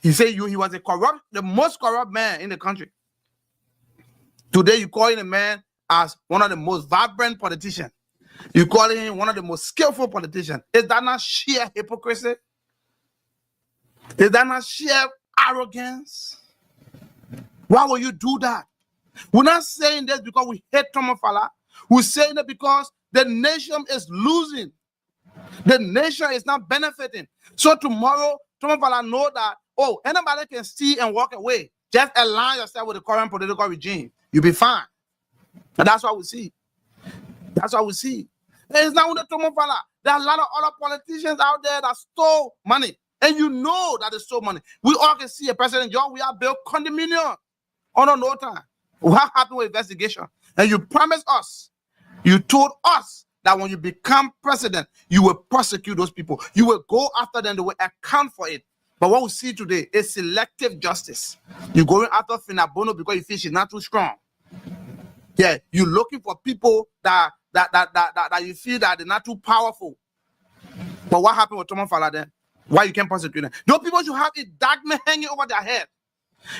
He said he was the most corrupt man in the country. Today you call him a man as one of the most vibrant politicians. You call him one of the most skillful politicians. Is that not sheer hypocrisy? Is that not sheer arrogance? Why will you do that? We're not saying this because we hate Thomas Fala. We're saying it because the nation is losing. The nation is not benefiting. So tomorrow, Thomas Fala know that, oh, anybody can steal and walk away. Just align yourself with the current political regime. You'll be fine. And that's what we see. That's what we see. And it's not only Thomas Fala. There are a lot of other politicians out there that stole money. And you know that it's so money. We all can see a president, John, we are built condominium on no time. What happened with investigation? And you promised us, you told us that when you become president, you will prosecute those people. You will go after them, they will account for it. But what we see today is selective justice. You're going after Finabono because you feel she's not too strong. Yeah, you're looking for people that you feel that they're not too powerful. But what happened with Thomas Fala then? Why you can't prosecute them? Those people should have indictment hanging over their head.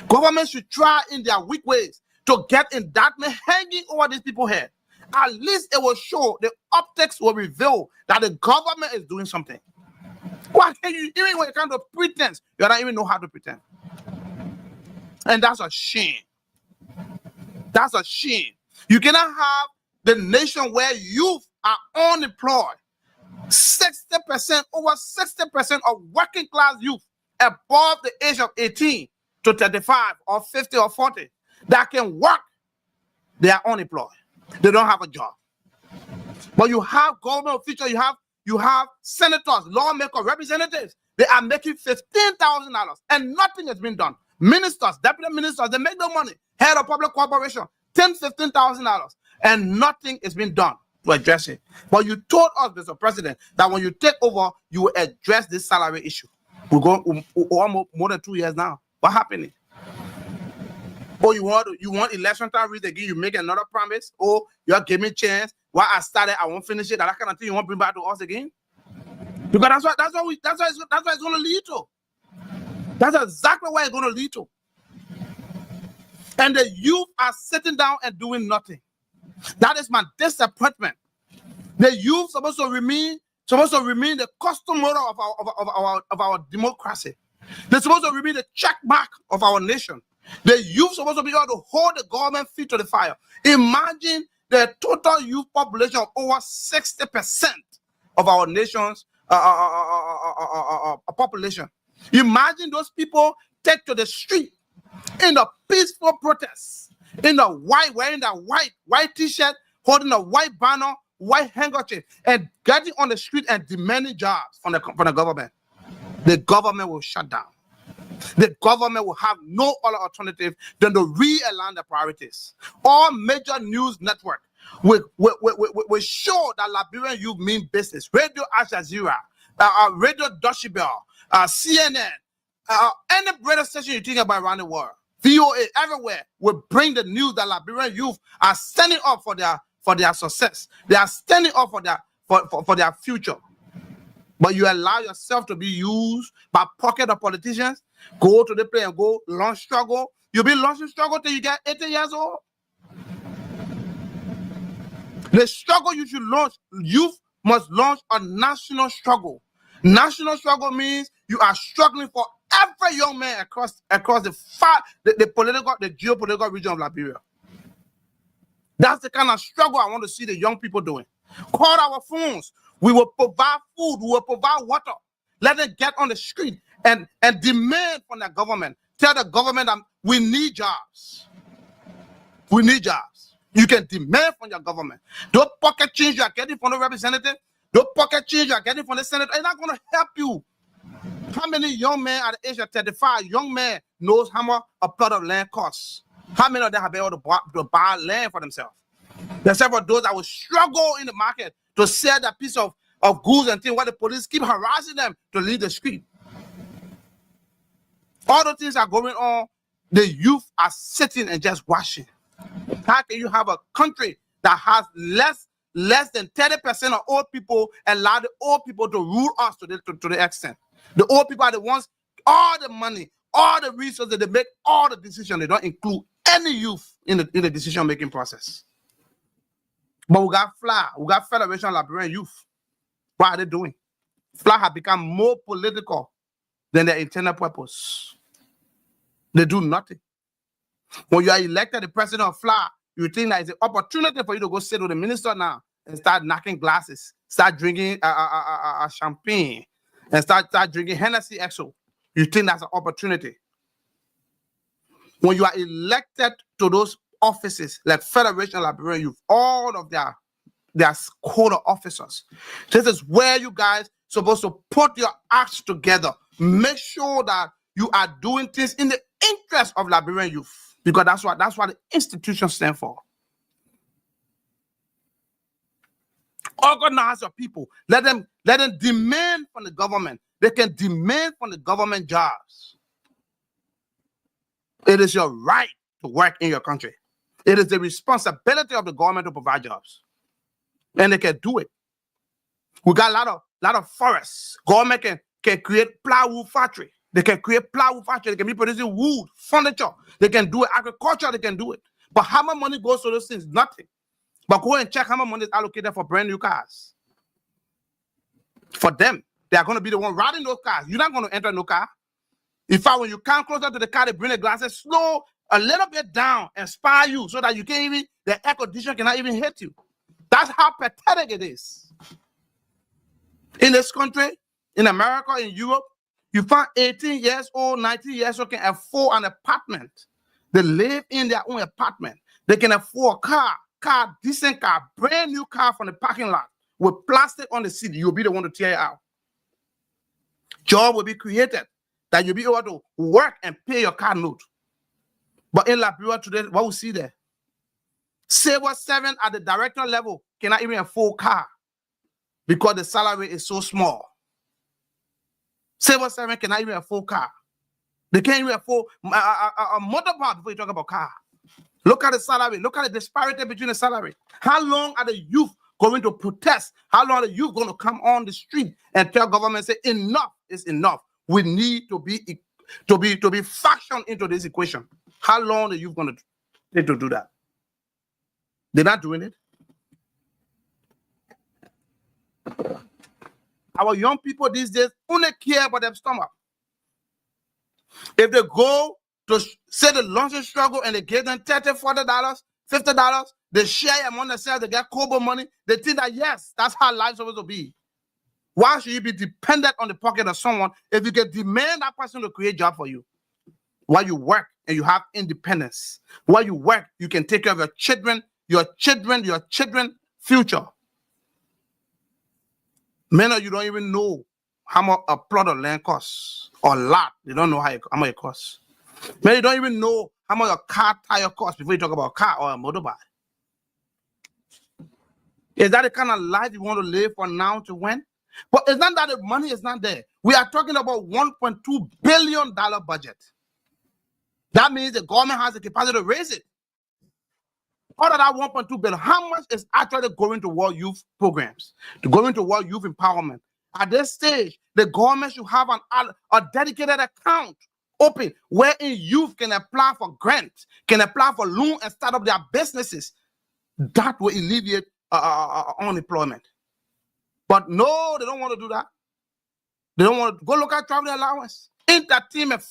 Government should try in their weak ways to get indictment hanging over these people's head. At least it will show, the optics will reveal that the government is doing something. Why can you, even when it comes to pretense, you don't even know how to pretend? And that's a shame. That's a shame. You cannot have the nation where youth are unemployed. 60%, over 60% of working class youth above the age of 18 to 35 or 50 or 40 that can work, they are unemployed. They don't have a job. But you have government officials, you have senators, lawmakers, representatives. They are making $15,000 and nothing has been done. Ministers, deputy ministers, they make no money. Head of public corporation, $10,000, $15,000, and nothing has been done to address it. But you told us, Mr. President, that when you take over, you will address this salary issue. We're going almost more than 2 years now. What happened? Oh, you want election time read again? You make another promise? Oh, you give me a chance. Why I started, I won't finish it. That kind of thing you won't bring back to us again? Because that's what it's going to lead to. That's exactly what it's going to lead to. And the youth are sitting down and doing nothing. That is my disappointment. The youth supposed to remain the custom model of our democracy. They're supposed to remain the check mark of our nation. The youth supposed to be able to hold the government feet to the fire. Imagine the total youth population of over 60% of our nation's population. Imagine those people take to the street in a peaceful protest, wearing a white t-shirt, holding a white banner, white handkerchief, and getting on the street and demanding jobs from the government. The government will shut down. The government will have no other alternative than to realign the priorities. All major news networks will show that Liberian youth mean business. Radio Al Jazeera, Radio Deutsche Welle, CNN, any radio station you think about around the world, VOA, everywhere will bring the news that Liberian youth are standing up for their success. They are standing up for their future. But you allow yourself to be used by pocket of politicians, go to the play and go launch struggle. You'll be launching struggle till you get 80 years old. The struggle you should launch, youth must launch a national struggle. National struggle means you are struggling for every young man across the geopolitical region of Liberia. That's the kind of struggle I want to see the young people doing. Call our phones. We will provide food. We will provide water. Let them get on the street and demand from the government. Tell the government that we need jobs. We need jobs. You can demand from your government. Those pocket change you are getting from the representative, those pocket change you are getting from the senator, it's not going to help you. How many young men at the age of 35, young men knows how much a plot of land costs? How many of them have been able to buy land for themselves? There's several those that will struggle in the market to sell that piece of goods and things while the police keep harassing them to leave the street. All those things are going on. The youth are sitting and just watching. How can you have a country that has less than 30% of old people and allow the old people to rule us to the extent? The old people are the ones, all the money, all the resources, they make all the decisions. They don't include any youth in the decision-making process. But we got FLA, we got Federation of Liberian Youth. What are they doing? FLA have become more political than their intended purpose. They do nothing. When you are elected the president of FLA, you think that it's an opportunity for you to go sit with the minister now and start knocking glasses, start drinking champagne, and start drinking Hennessy XO. You think that's an opportunity. When you are elected to those offices like Federation of Liberian Youth, all of their quota officers, this is where you guys supposed to put your acts together. Make sure that you are doing things in the interest of Liberian youth, because that's what the institution stands for. Organize your people. Let them demand from the government. They can demand from the government jobs. It is your right to work in your country. It is the responsibility of the government to provide jobs, and they can do it. We got a lot of forests. Government can create plywood factory. They can create plywood factory. They can be producing wood, furniture. They can do it. Agriculture, they can do it. But how much money goes to those things? Nothing. But go and check how much money is allocated for brand new cars. For them, they are going to be the one riding those cars. You're not going to enter no car. In fact, when you come closer to the car, they bring the glasses slow a little bit down and spy you so that you can't even, the air conditioner cannot even hit you. That's how pathetic it is. In this country, in America, in Europe, you find 18 years old, 19 years old can afford an apartment. They live in their own apartment. They can afford a car, decent car, brand new car from the parking lot with plastic on the seat. You'll be the one to tear it out. Job will be created that you'll be able to work and pay your car note. But in Liberia today, what we see there? Civil servant at the director level cannot even afford a car because the salary is so small. Civil servant cannot even afford a car. They can't even afford a motorbike before you talk about car. Look at the salary. Look at the disparity between the salary. How long are the youth going to protest? How long are the youth going to come on the street and tell government, say, enough is enough. We need to be factioned into this equation. How long are the youth going to take to do that? They're not doing it. Our young people these days only care about their stomach. If they go to say the lunch struggle and they give them $30, $40, $50, they share among themselves, they get Kobo money, they think that yes, that's how life's supposed to be. Why should you be dependent on the pocket of someone if you can demand that person to create a job for you? While you work and you have independence. While you work, you can take care of your children's future. Many of you don't even know how much a plot of land costs, or lot. They don't know how much it costs. Many don't even know how much a car tire costs before you talk about a car or a motorbike. Is that the kind of life you want to live from now to when? But it's not that the money is not there. We are talking about $1.2 billion budget. That means the government has the capacity to raise it. Out of that $1.2 billion, how much is actually going toward youth programs, going toward youth empowerment? At this stage, the government should have a dedicated account open wherein youth can apply for grants, can apply for loan and start up their businesses. That will alleviate unemployment. But no, they don't want to do that. They don't want to go look at travel allowance. Entertainment,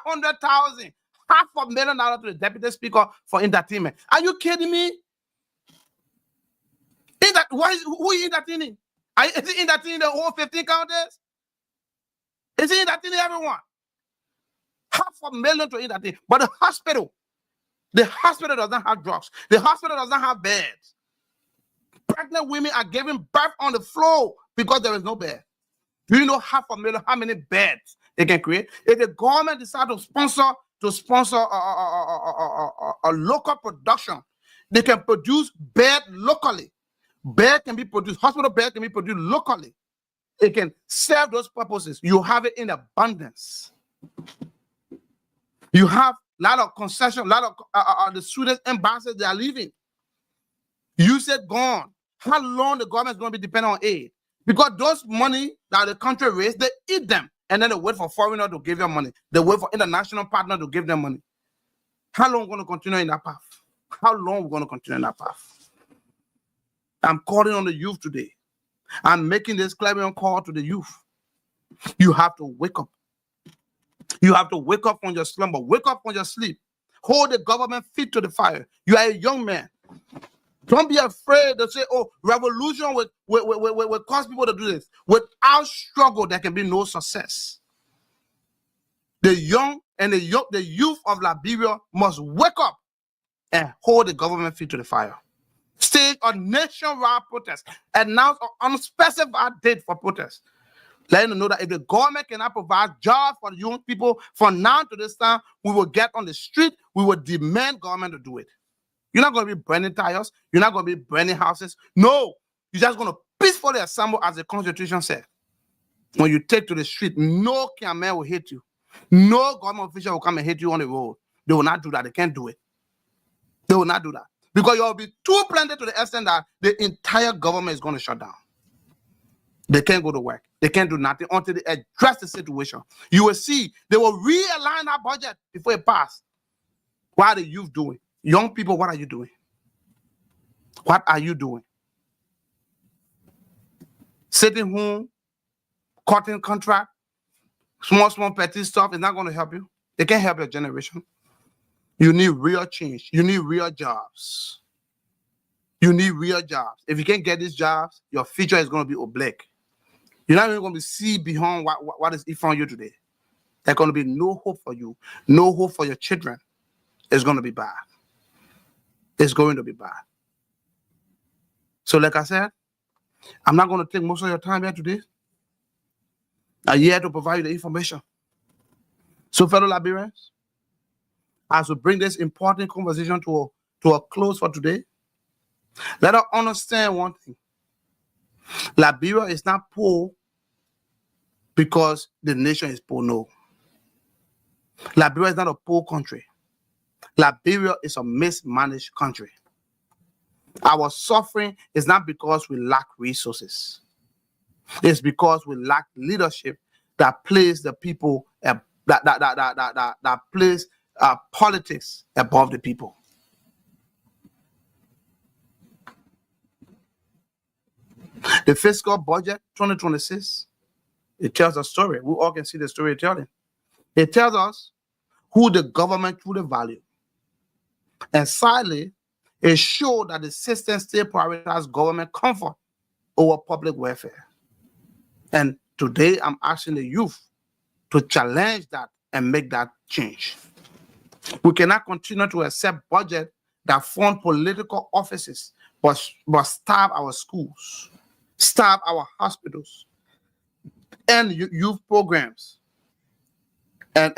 $500,000. $500,000 to the deputy speaker for entertainment. Are you kidding me? Who are you entertaining? Is he entertaining the whole 15 counties? Is he entertaining everyone? $500,000 to entertain. But the hospital does not have drugs. The hospital does not have beds. Pregnant women are giving birth on the floor because there is no bed. Do you know $500,000 how many beds they can create? If the government decides to sponsor a local production, they can produce bed locally. Bed can be produced, hospital bed can be produced locally. It can serve those purposes. You have it in abundance. You have a lot of concession, a lot of the students ambassadors, they are leaving. You said gone. How long the government is going to be dependent on aid? Because those money that the country raised, they eat them. And then they wait for foreigners to give them money. They wait for international partners to give them money. How long are we going to continue in that path? How long are we going to continue in that path? I'm calling on the youth today. I'm making this clarion call to the youth. You have to wake up. You have to wake up from your slumber. Wake up from your sleep. Hold the government feet to the fire. You are a young man. Don't be afraid to say, oh, revolution will cause people to do this. Without struggle, there can be no success. The young and the youth of Liberia must wake up and hold the government feet to the fire. Stage a nationwide protest. Announce an unspecified date for protest. Let them know that if the government cannot provide jobs for the young people from now to this time, we will get on the street. We will demand government to do it. You're not going to be burning tires. You're not going to be burning houses. No, you're just going to peacefully assemble as the Constitution said. When you take to the street, no camel will hit you. No government official will come and hit you on the road. They will not do that. They can't do it. They will not do that. Because you will be too planted to the extent that the entire government is going to shut down. They can't go to work. They can't do nothing until they address the situation. You will see they will realign our budget before it passes. What are the youth doing? Young people, what are you doing? What are you doing? Sitting home, cutting contract, small petty stuff is not going to help you. They can't help your generation. You need real change. You need real jobs. You need real jobs. If you can't get these jobs, your future is going to be oblique. You're not even going to see beyond what is in front of you today. There's going to be no hope for you, no hope for your children. It's going to be bad. It's going to be bad. So like I said, I'm not going to take most of your time here today. I'm here to provide you the information. So fellow Liberians, as we bring this important conversation to a close for today, let us understand one thing. Liberia is not poor because the nation is poor, no. Liberia is not a poor country. Liberia is a mismanaged country. Our suffering is not because we lack resources. It's because we lack leadership that places the people, that places politics above the people. The fiscal budget 2026, it tells a story. We all can see the storytelling. It tells us who the government truly value. And sadly, it shows that the system still prioritizes government comfort over public welfare. And today, I'm asking the youth to challenge that and make that change. We cannot continue to accept budgets that fund political offices, but starve our schools, starve our hospitals, and youth programs, and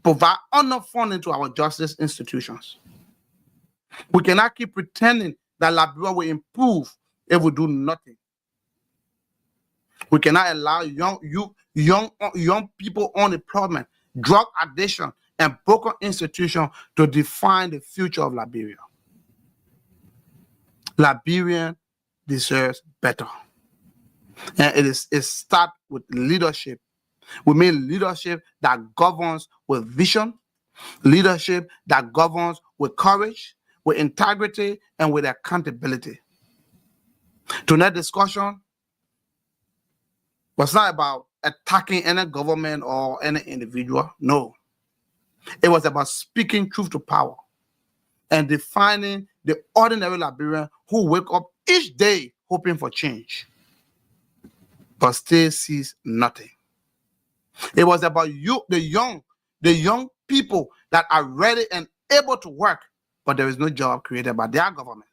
provide enough funding to our justice institutions. We cannot keep pretending that Liberia will improve if we do nothing. We cannot allow young people unemployment, drug addiction, and broken institutions to define the future of Liberia. Liberian deserves better. And it starts with leadership. We mean leadership that governs with vision, leadership that governs with courage, with integrity, and with accountability. Tonight's discussion was not about attacking any government or any individual. No. It was about speaking truth to power and defining the ordinary Liberian who wake up each day hoping for change, but still sees nothing. It was about you, the young people that are ready and able to work, but there is no job created by their government.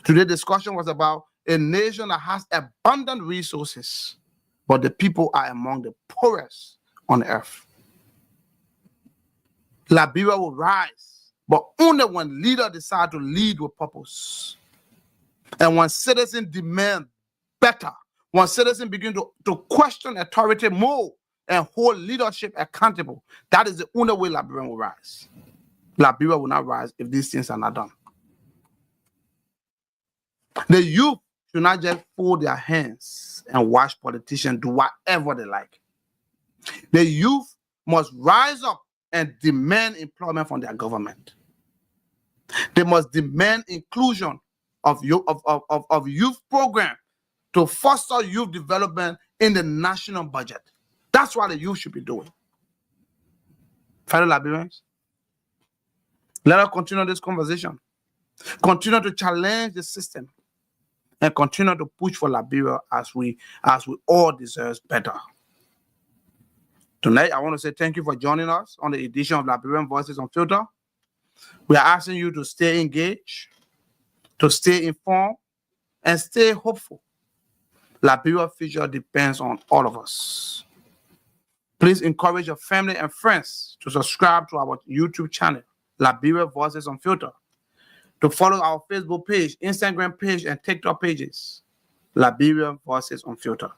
Today's discussion was about a nation that has abundant resources, but the people are among the poorest on earth. Liberia will rise, but only when leaders decide to lead with purpose. And when citizens demand better, when citizens begin to question authority more and hold leadership accountable, that is the only way Liberia will rise. Liberia will not rise if these things are not done. The youth should not just fold their hands and watch politicians do whatever they like. The youth must rise up and demand employment from their government. They must demand inclusion of youth programs to foster youth development in the national budget. That's what the youth should be doing. Fellow Liberians, let us continue this conversation. Continue to challenge the system and continue to push for Liberia as we all deserve better. Tonight, I want to say thank you for joining us on the edition of Liberian Voices Unfiltered. We are asking you to stay engaged, to stay informed, and stay hopeful. Liberia's future depends on all of us. Please encourage your family and friends to subscribe to our YouTube channel, Liberia Voices Unfiltered, to follow our Facebook page, Instagram page, and TikTok pages, Liberia Voices Unfiltered.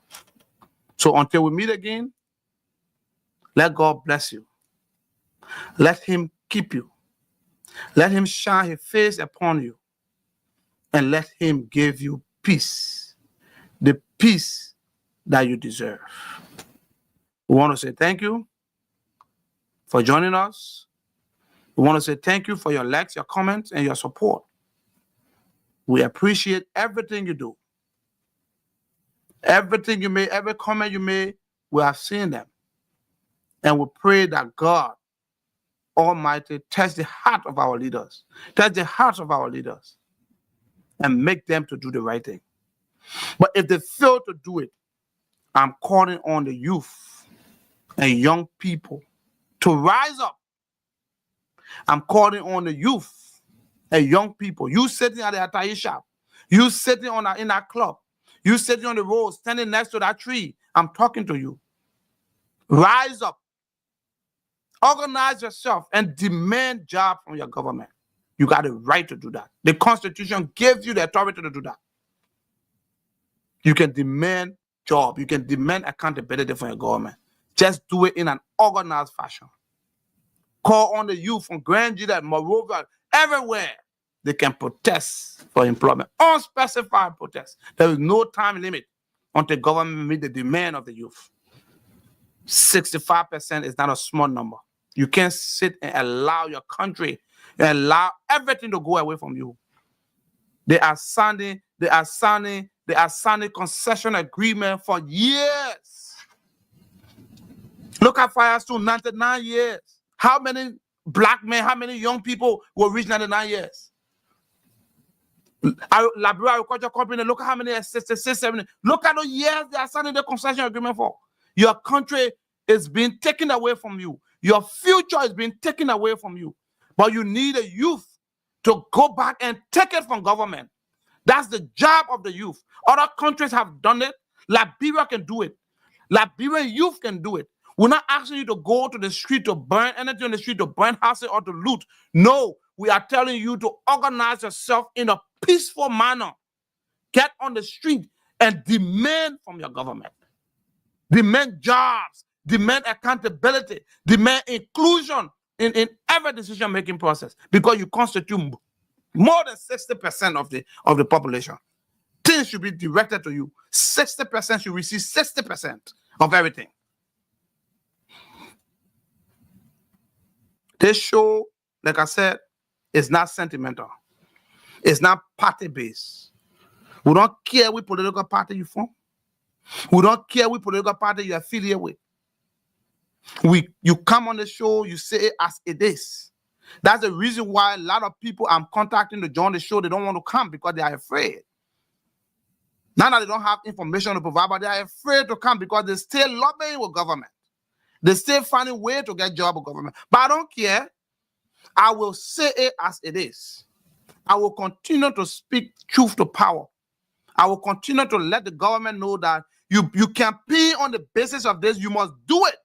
So until we meet again, let God bless you. Let him keep you. Let him shine his face upon you. And let him give you peace, the peace that you deserve. We want to say thank you for joining us. We want to say thank you for your likes, your comments, and your support. We appreciate everything you do. Everything you made, every comment you made, we have seen them. And we pray that God Almighty touch the heart of our leaders, touch the hearts of our leaders, and make them to do the right thing. But if they fail to do it, I'm calling on the youth and young people to rise up. I'm calling on the youth and young people. You sitting at the attire shop, you sitting in that club, you sitting on the road, standing next to that tree. I'm talking to you. Rise up. Organize yourself and demand jobs from your government. You got the right to do that. The Constitution gives you the authority to do that. You can demand job. You can demand accountability from your government. Just do it in an organized fashion. Call on the youth from Grand Judah, Moreover, everywhere. They can protest for employment. Unspecified protest. There is no time limit until government meet the demand of the youth. 65% is not a small number. You can't sit and allow your country and allow everything to go away from you. They are signing concession agreement for years. Look at Firestone, 99 years. How many black men, how many young people will reach 99 years? Liberia Agriculture Company, look at how many 66, 70. Look at the years they are signing the concession agreement for. Your country is being taken away from you. Your future is being taken away from you. But you need a youth to go back and take it from government. That's the job of the youth. Other countries have done it. Liberia can do it. Liberian youth can do it. We're not asking you to go to the street to burn anything on the street, to burn houses or to loot. No, we are telling you to organize yourself in a peaceful manner. Get on the street and demand from your government. Demand jobs, demand accountability, demand inclusion in every decision-making process, because you constitute more than 60% of the population. Things should be directed to you. 60% should receive 60% of everything. This show, like I said, is not sentimental. It's not party-based. We don't care which political party you're from. We don't care which political party you affiliate with. You come on the show, you say it as it is. That's the reason why a lot of people I'm contacting to join the show, they don't want to come because they are afraid. Not that they don't have information to provide, but they are afraid to come because they still lobbying with government. They still finding way to get job with government. But I don't care. I will say it as it is. I will continue to speak truth to power. I will continue to let the government know that you campaign on the basis of this. You must do it.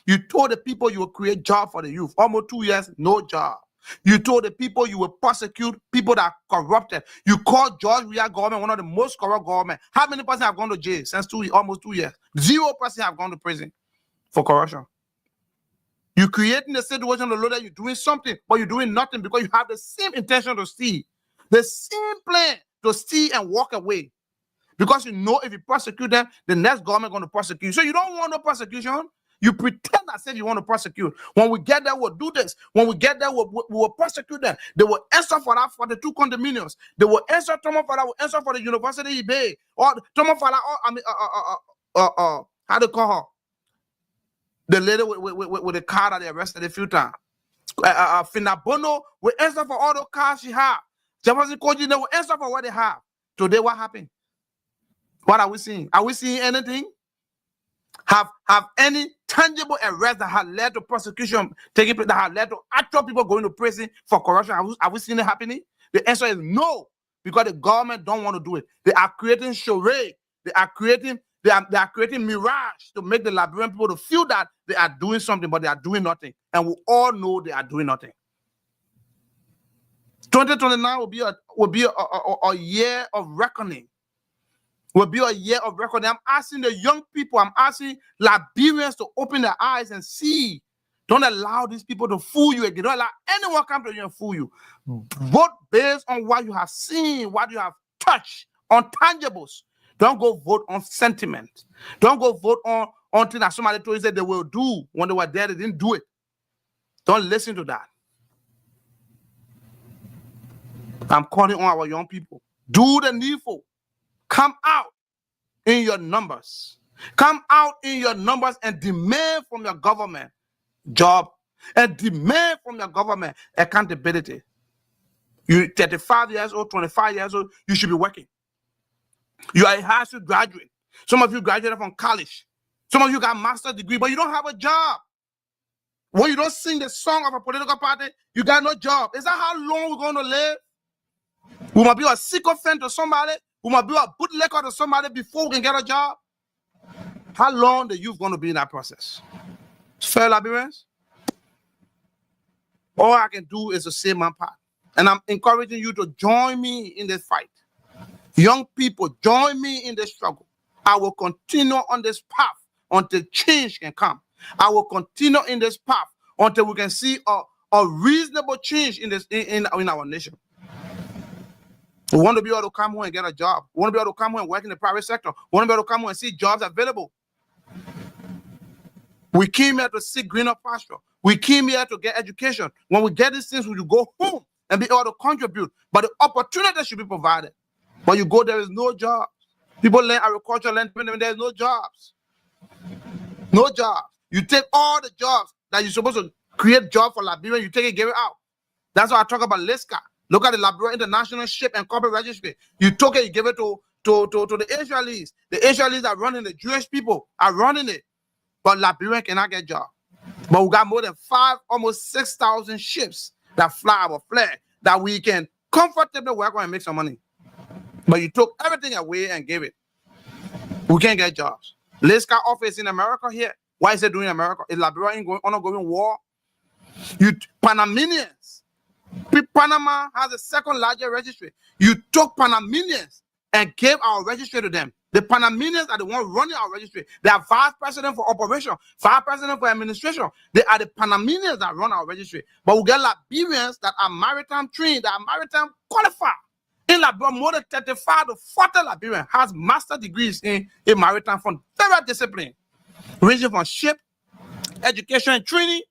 You told the people you will create jobs for the youth. Almost 2 years, no job. You told the people you will prosecute people that are corrupted. You called George Weah government one of the most corrupt government. How many persons have gone to jail since almost 2 years? 0 person have gone to prison for corruption. You're creating a situation to know that you're doing something, but you're doing nothing because you have the same intention to steal. The same plan to steal and walk away. Because you know if you prosecute them, the next government is going to prosecute you. So you don't want no prosecution. You pretend as if you want to prosecute. When we get there, we'll do this. When we get there, we'll prosecute them. They will answer for that, for the 2 condominiums. They will answer, Thomas Fala will answer for the university he paid. Or Thomas Fala, how do you call her? The lady with the car that they arrested a few times. Finabono will answer for all the cars she have. Jefferson Koji, they will answer for what they have. Today, what happened? What are we seeing? Are we seeing anything? Have any tangible arrest that had led to prosecution taking place, that had led to actual people going to prison for corruption? Have we seen it happening? The answer is no, because the government don't want to do it. They are creating charade They are creating mirage to make the Liberian people to feel that they are doing something, but they are doing nothing. And we all know they are doing nothing. 2029 will be a year of reckoning. Will be a year of reckoning. I'm asking the young people, I'm asking Liberians to open their eyes and see. Don't allow these people to fool you again. Don't allow anyone come to you and fool you. Vote based on what you have seen, what you have touched, on tangibles. Don't go vote on sentiment. Don't go vote on things that somebody told you that they will do when they were there, they didn't do it. Don't listen to that. I'm calling on our young people. Do the needful. Come out in your numbers. Come out in your numbers and demand from your government job and demand from your government accountability. You're 35 years old, 25 years old, you should be working. You are a high school graduate. Some of you graduated from college. Some of you got a master's degree, but you don't have a job. When you don't sing the song of a political party, you got no job. Is that how long we're going to live? We must be a sycophant to somebody. We must be a bootlegger to somebody before we can get a job. How long the youth going to be in that process? Fair Liberians? All I can do is to say my part. And I'm encouraging you to join me in this fight. Young people, join me in this struggle. I will continue on this path until change can come. I will continue in this path until we can see a reasonable change in our nation. We want to be able to come home and get a job. We want to be able to come home and work in the private sector. We want to be able to come home and see jobs available. We came here to seek greener pasture. We came here to get education. When we get these things, we will go home and be able to contribute. But the opportunity should be provided. When you go, there is no jobs. People learn agriculture, there's no jobs. No jobs. You take all the jobs that you're supposed to create jobs for Liberia, you take it, give it out. That's why I talk about LISCA. Look at the Liberia International Ship and Corporate Registry. You took it, you give it to the Israelis. The Israelis are running it. Jewish people are running it. But Liberia cannot get jobs. But we got more than almost 6,000 ships that fly our flag that we can comfortably work on and make some money. But you took everything away and gave it. We can't get jobs. LISCA office in America here. Why is it doing in America? Is Liberia going ongoing war? You Panamanians. Panama has the second largest registry. You took Panamanians and gave our registry to them. The Panamanians are the ones running our registry. They are vice president for operation, vice president for administration. They are the Panamanians that run our registry. But we get Liberians that are maritime trained, that are maritime qualified. In Liberia, more than 35 to 40 Liberians has master degrees in maritime from various disciplines, ranging from ship, education and training,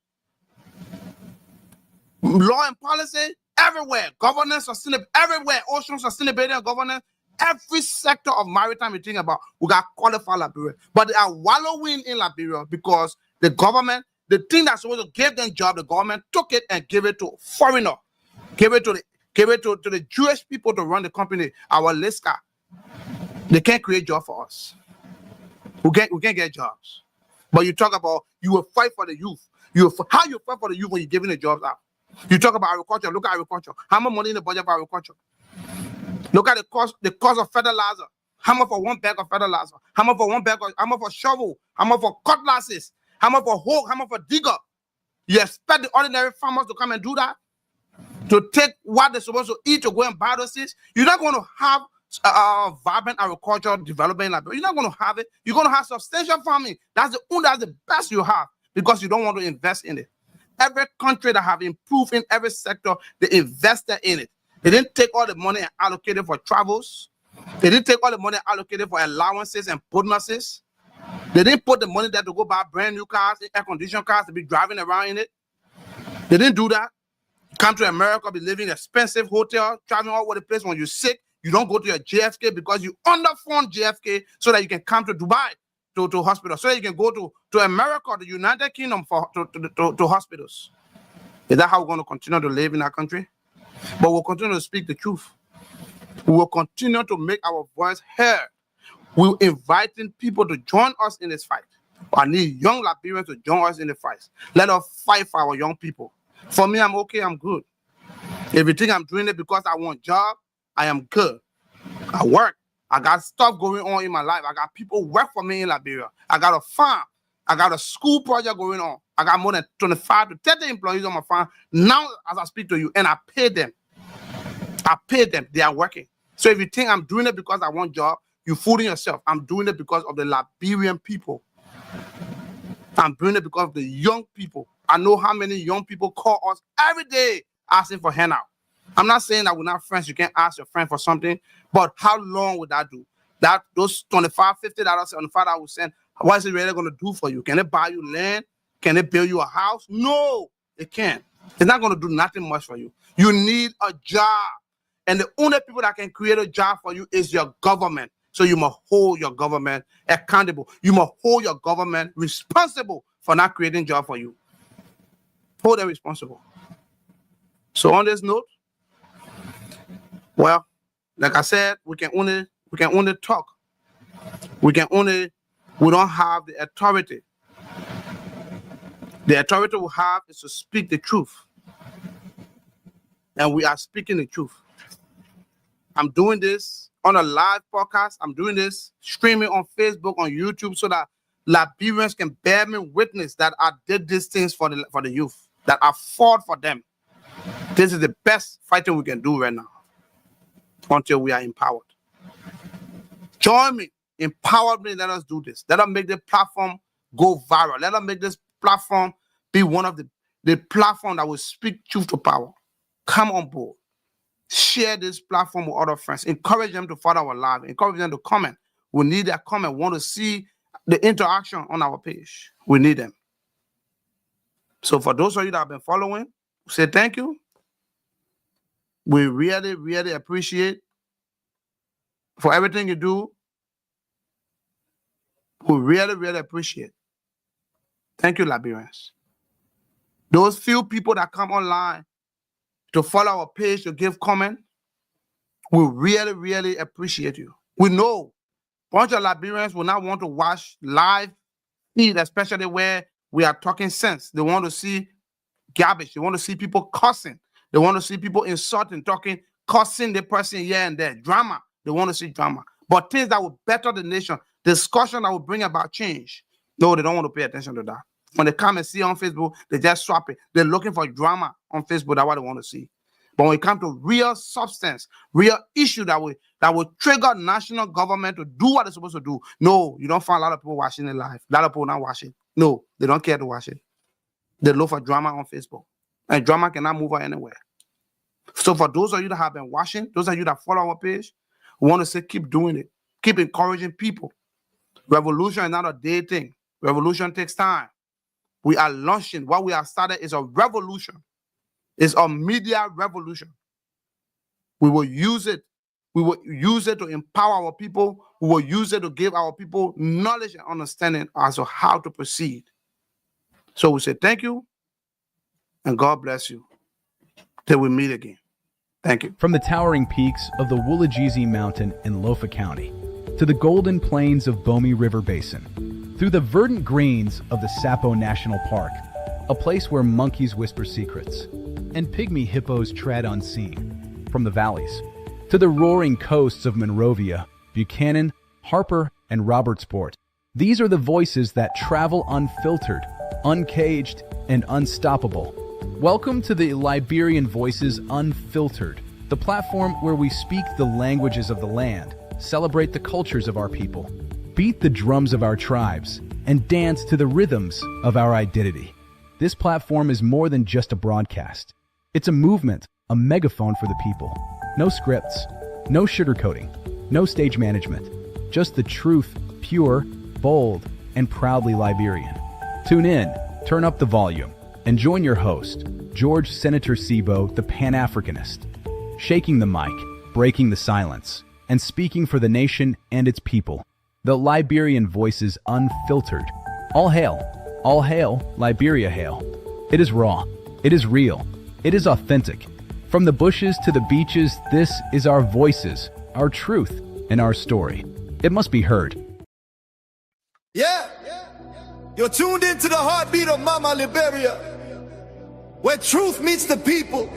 law and policy, everywhere, governance, sustainability, everywhere, ocean sustainability and governance, every sector of maritime you think about, we got qualified Liberia. But they are wallowing in Liberia because the government, the thing that's supposed to give them job, the government took it and gave it to foreigner, gave it to the Jewish people to run the company, our LISCA. They can't create jobs for us. We can't get jobs. But you talk about you will fight for the youth. How you fight for the youth when you're giving the jobs out? You talk about agriculture. Look at agriculture. How much money in the budget for agriculture? Look at the cost of fertilizer. How much for one bag of fertilizer? How much for one bag of, how much for shovel? How much for cutlasses? How much for hoe? How much for digger? You expect the ordinary farmers to come and do that? To take what they're supposed to eat to go and buy those seeds? You're not going to have vibrant agricultural development. You're not going to have it. You're going to have substantial farming. That's the best you have because you don't want to invest in it. Every country that have improved in every sector, they invested in it. They didn't take all the money and allocate it for travels. They didn't take all the money allocated for allowances and bonuses. They didn't put the money there to go buy brand new cars, air-conditioned cars, to be driving around in it. They didn't do that. Come to America, be living in expensive hotel, traveling all over the place. When you're sick, you don't go to your JFK because you underfund JFK so that you can come to Dubai to hospital, so that you can go to America, the United Kingdom to hospitals. Is that how we're going to continue to live in our country? But we'll continue to speak the truth. We will continue to make our voice heard. We're inviting people to join us in this fight. I need young Liberians to join us in the fight. Let us fight for our young people. For me, I'm okay, I'm good. If you think I'm doing it because I want a job, I am good. I work. I got stuff going on in my life. I got people work for me in Liberia. I got a farm. I got a school project going on. I got more than 25 to 30 employees on my farm now as I speak to you, and I pay them. I pay them. They are working. So if you think I'm doing it because I want a job, you're fooling yourself. I'm doing it because of the Liberian people. I'm doing it because of the young people. I know how many young people call us every day asking for handout. I'm not saying that we're not friends. You can't ask your friend for something, but how long would that do? That those $25, $50, $75 I will send, what is it really going to do for you? Can it buy you land? Can it build you a house? No, it can't. It's not going to do nothing much for you. You need a job. And the only people that can create a job for you is your government. So you must hold your government accountable. You must hold your government responsible for not creating jobs for you. Hold them responsible. So on this note, well, like I said, we can only talk. We don't have the authority. The authority we have is to speak the truth. And we are speaking the truth. I'm doing this on a live podcast. I'm doing this streaming on Facebook, on YouTube, so that Liberians can bear me witness that I did these things for the youth, that I fought for them. This is the best fighting we can do right now until we are empowered. Join me, empower me, let us do this. Let us make the platform go viral. Let us make this platform be one of the platform that will speak truth to power. Come on board. Share this platform with other friends. Encourage them to follow our live. Encourage them to comment. We need that comment. We want to see the interaction on our page. We need them. So for those of you that have been following, say thank you. We really, really appreciate for everything you do. We really, really appreciate. Thank you, Liberians. Those few people that come online to follow our page, to give comment, we really, really appreciate you. We know a bunch of Liberians will not want to watch live feed, especially where we are talking sense. They want to see garbage. They want to see people cussing. They want to see people insulting, talking, cussing the person here and there. Drama. They want to see drama. But things that will better the nation, discussion that will bring about change, no, they don't want to pay attention to that. When they come and see on Facebook, they just swap it. They're looking for drama on Facebook. That's what they want to see. But when it comes to real substance, real issue that will trigger national government to do what they're supposed to do, no, you don't find a lot of people watching it live. A lot of people not watching. No, they don't care to watch it. They look for drama on Facebook. And drama cannot move her anywhere. So for those of you that have been watching, those of you that follow our page, we want to say keep doing it. Keep encouraging people. Revolution is not a day thing. Revolution takes time. We are launching. What we have started is a revolution. It's a media revolution. We will use it. We will use it to empower our people. We will use it to give our people knowledge and understanding as to how to proceed. So we say thank you and God bless you till we meet again. Thank you. From the towering peaks of the Woolajezi Mountain in Lofa County to the golden plains of Bomi River Basin, through the verdant greens of the Sapo National Park, a place where monkeys whisper secrets and pygmy hippos tread unseen, from the valleys to the roaring coasts of Monrovia, Buchanan, Harper, and Robertsport. These are the voices that travel unfiltered, uncaged, and unstoppable. Welcome to the Liberian Voices Unfiltered, the platform where we speak the languages of the land, celebrate the cultures of our people, beat the drums of our tribes, and dance to the rhythms of our identity. This platform is more than just a broadcast. It's a movement, a megaphone for the people. No scripts, no sugarcoating, no stage management, just the truth, pure, bold, and proudly Liberian. Tune in, turn up the volume, and join your host, George Senator Sibo, the Pan-Africanist, shaking the mic, breaking the silence, and speaking for the nation and its people. The Liberian Voices Unfiltered. All hail, Liberia hail. It is raw, it is real, it is authentic. From the bushes to the beaches, this is our voices, our truth, and our story. It must be heard. Yeah, you're tuned into the heartbeat of Mama Liberia, where truth meets the people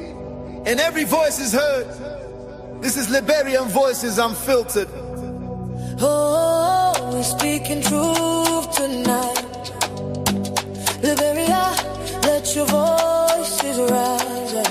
and every voice is heard. This is Liberian Voices Unfiltered. Oh, we're speaking truth tonight. Liberia, let your voices rise.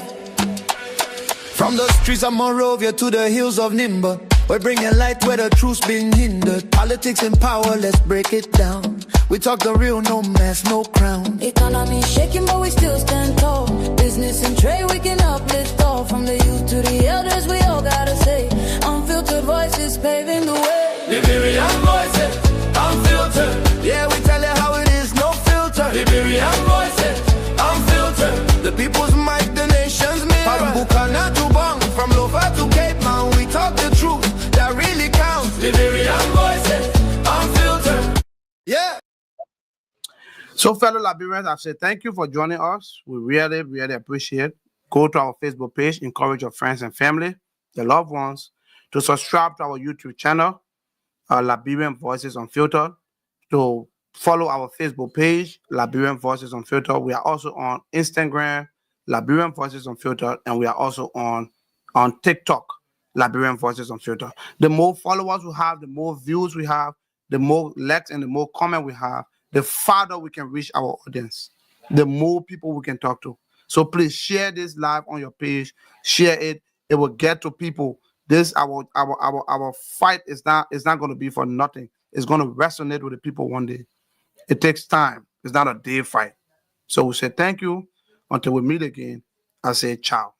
From the streets of Monrovia to the hills of Nimba, we're bringing light where the truth's been hindered. Politics and power, let's break it down. We talk the real, no mask, no crown. Economy shaking, but we still stand tall. Business and trade, we can uplift all. From the youth to the elders, we all gotta say, unfiltered voices paving the way. Liberian voices, unfiltered. Yeah, we tell you how it is, no filter. Liberian voices, unfiltered. The people's mic, the nation's mirror. From Bukana to Bong, from Lofa to Cape Town, we talk the truth that really counts. Liberian voices, unfiltered. Yeah. So, fellow Liberians, I've said thank you for joining us. We really, really appreciate it. Go to our Facebook page, encourage your friends and family, your loved ones, to subscribe to our YouTube channel, Liberian Voices Unfiltered, to follow our Facebook page, Liberian Voices Unfiltered. We are also on Instagram, Liberian Voices Unfiltered, and we are also on TikTok, Liberian Voices Unfiltered. The more followers we have, the more views we have, the more likes and the more comment we have, the farther we can reach our audience, the more people we can talk to. So please share this live on your page. Share it. It will get to people. This our fight is not going to be for nothing. It's going to resonate with the people one day. It takes time. It's not a day fight. So we say thank you until we meet again. I say ciao.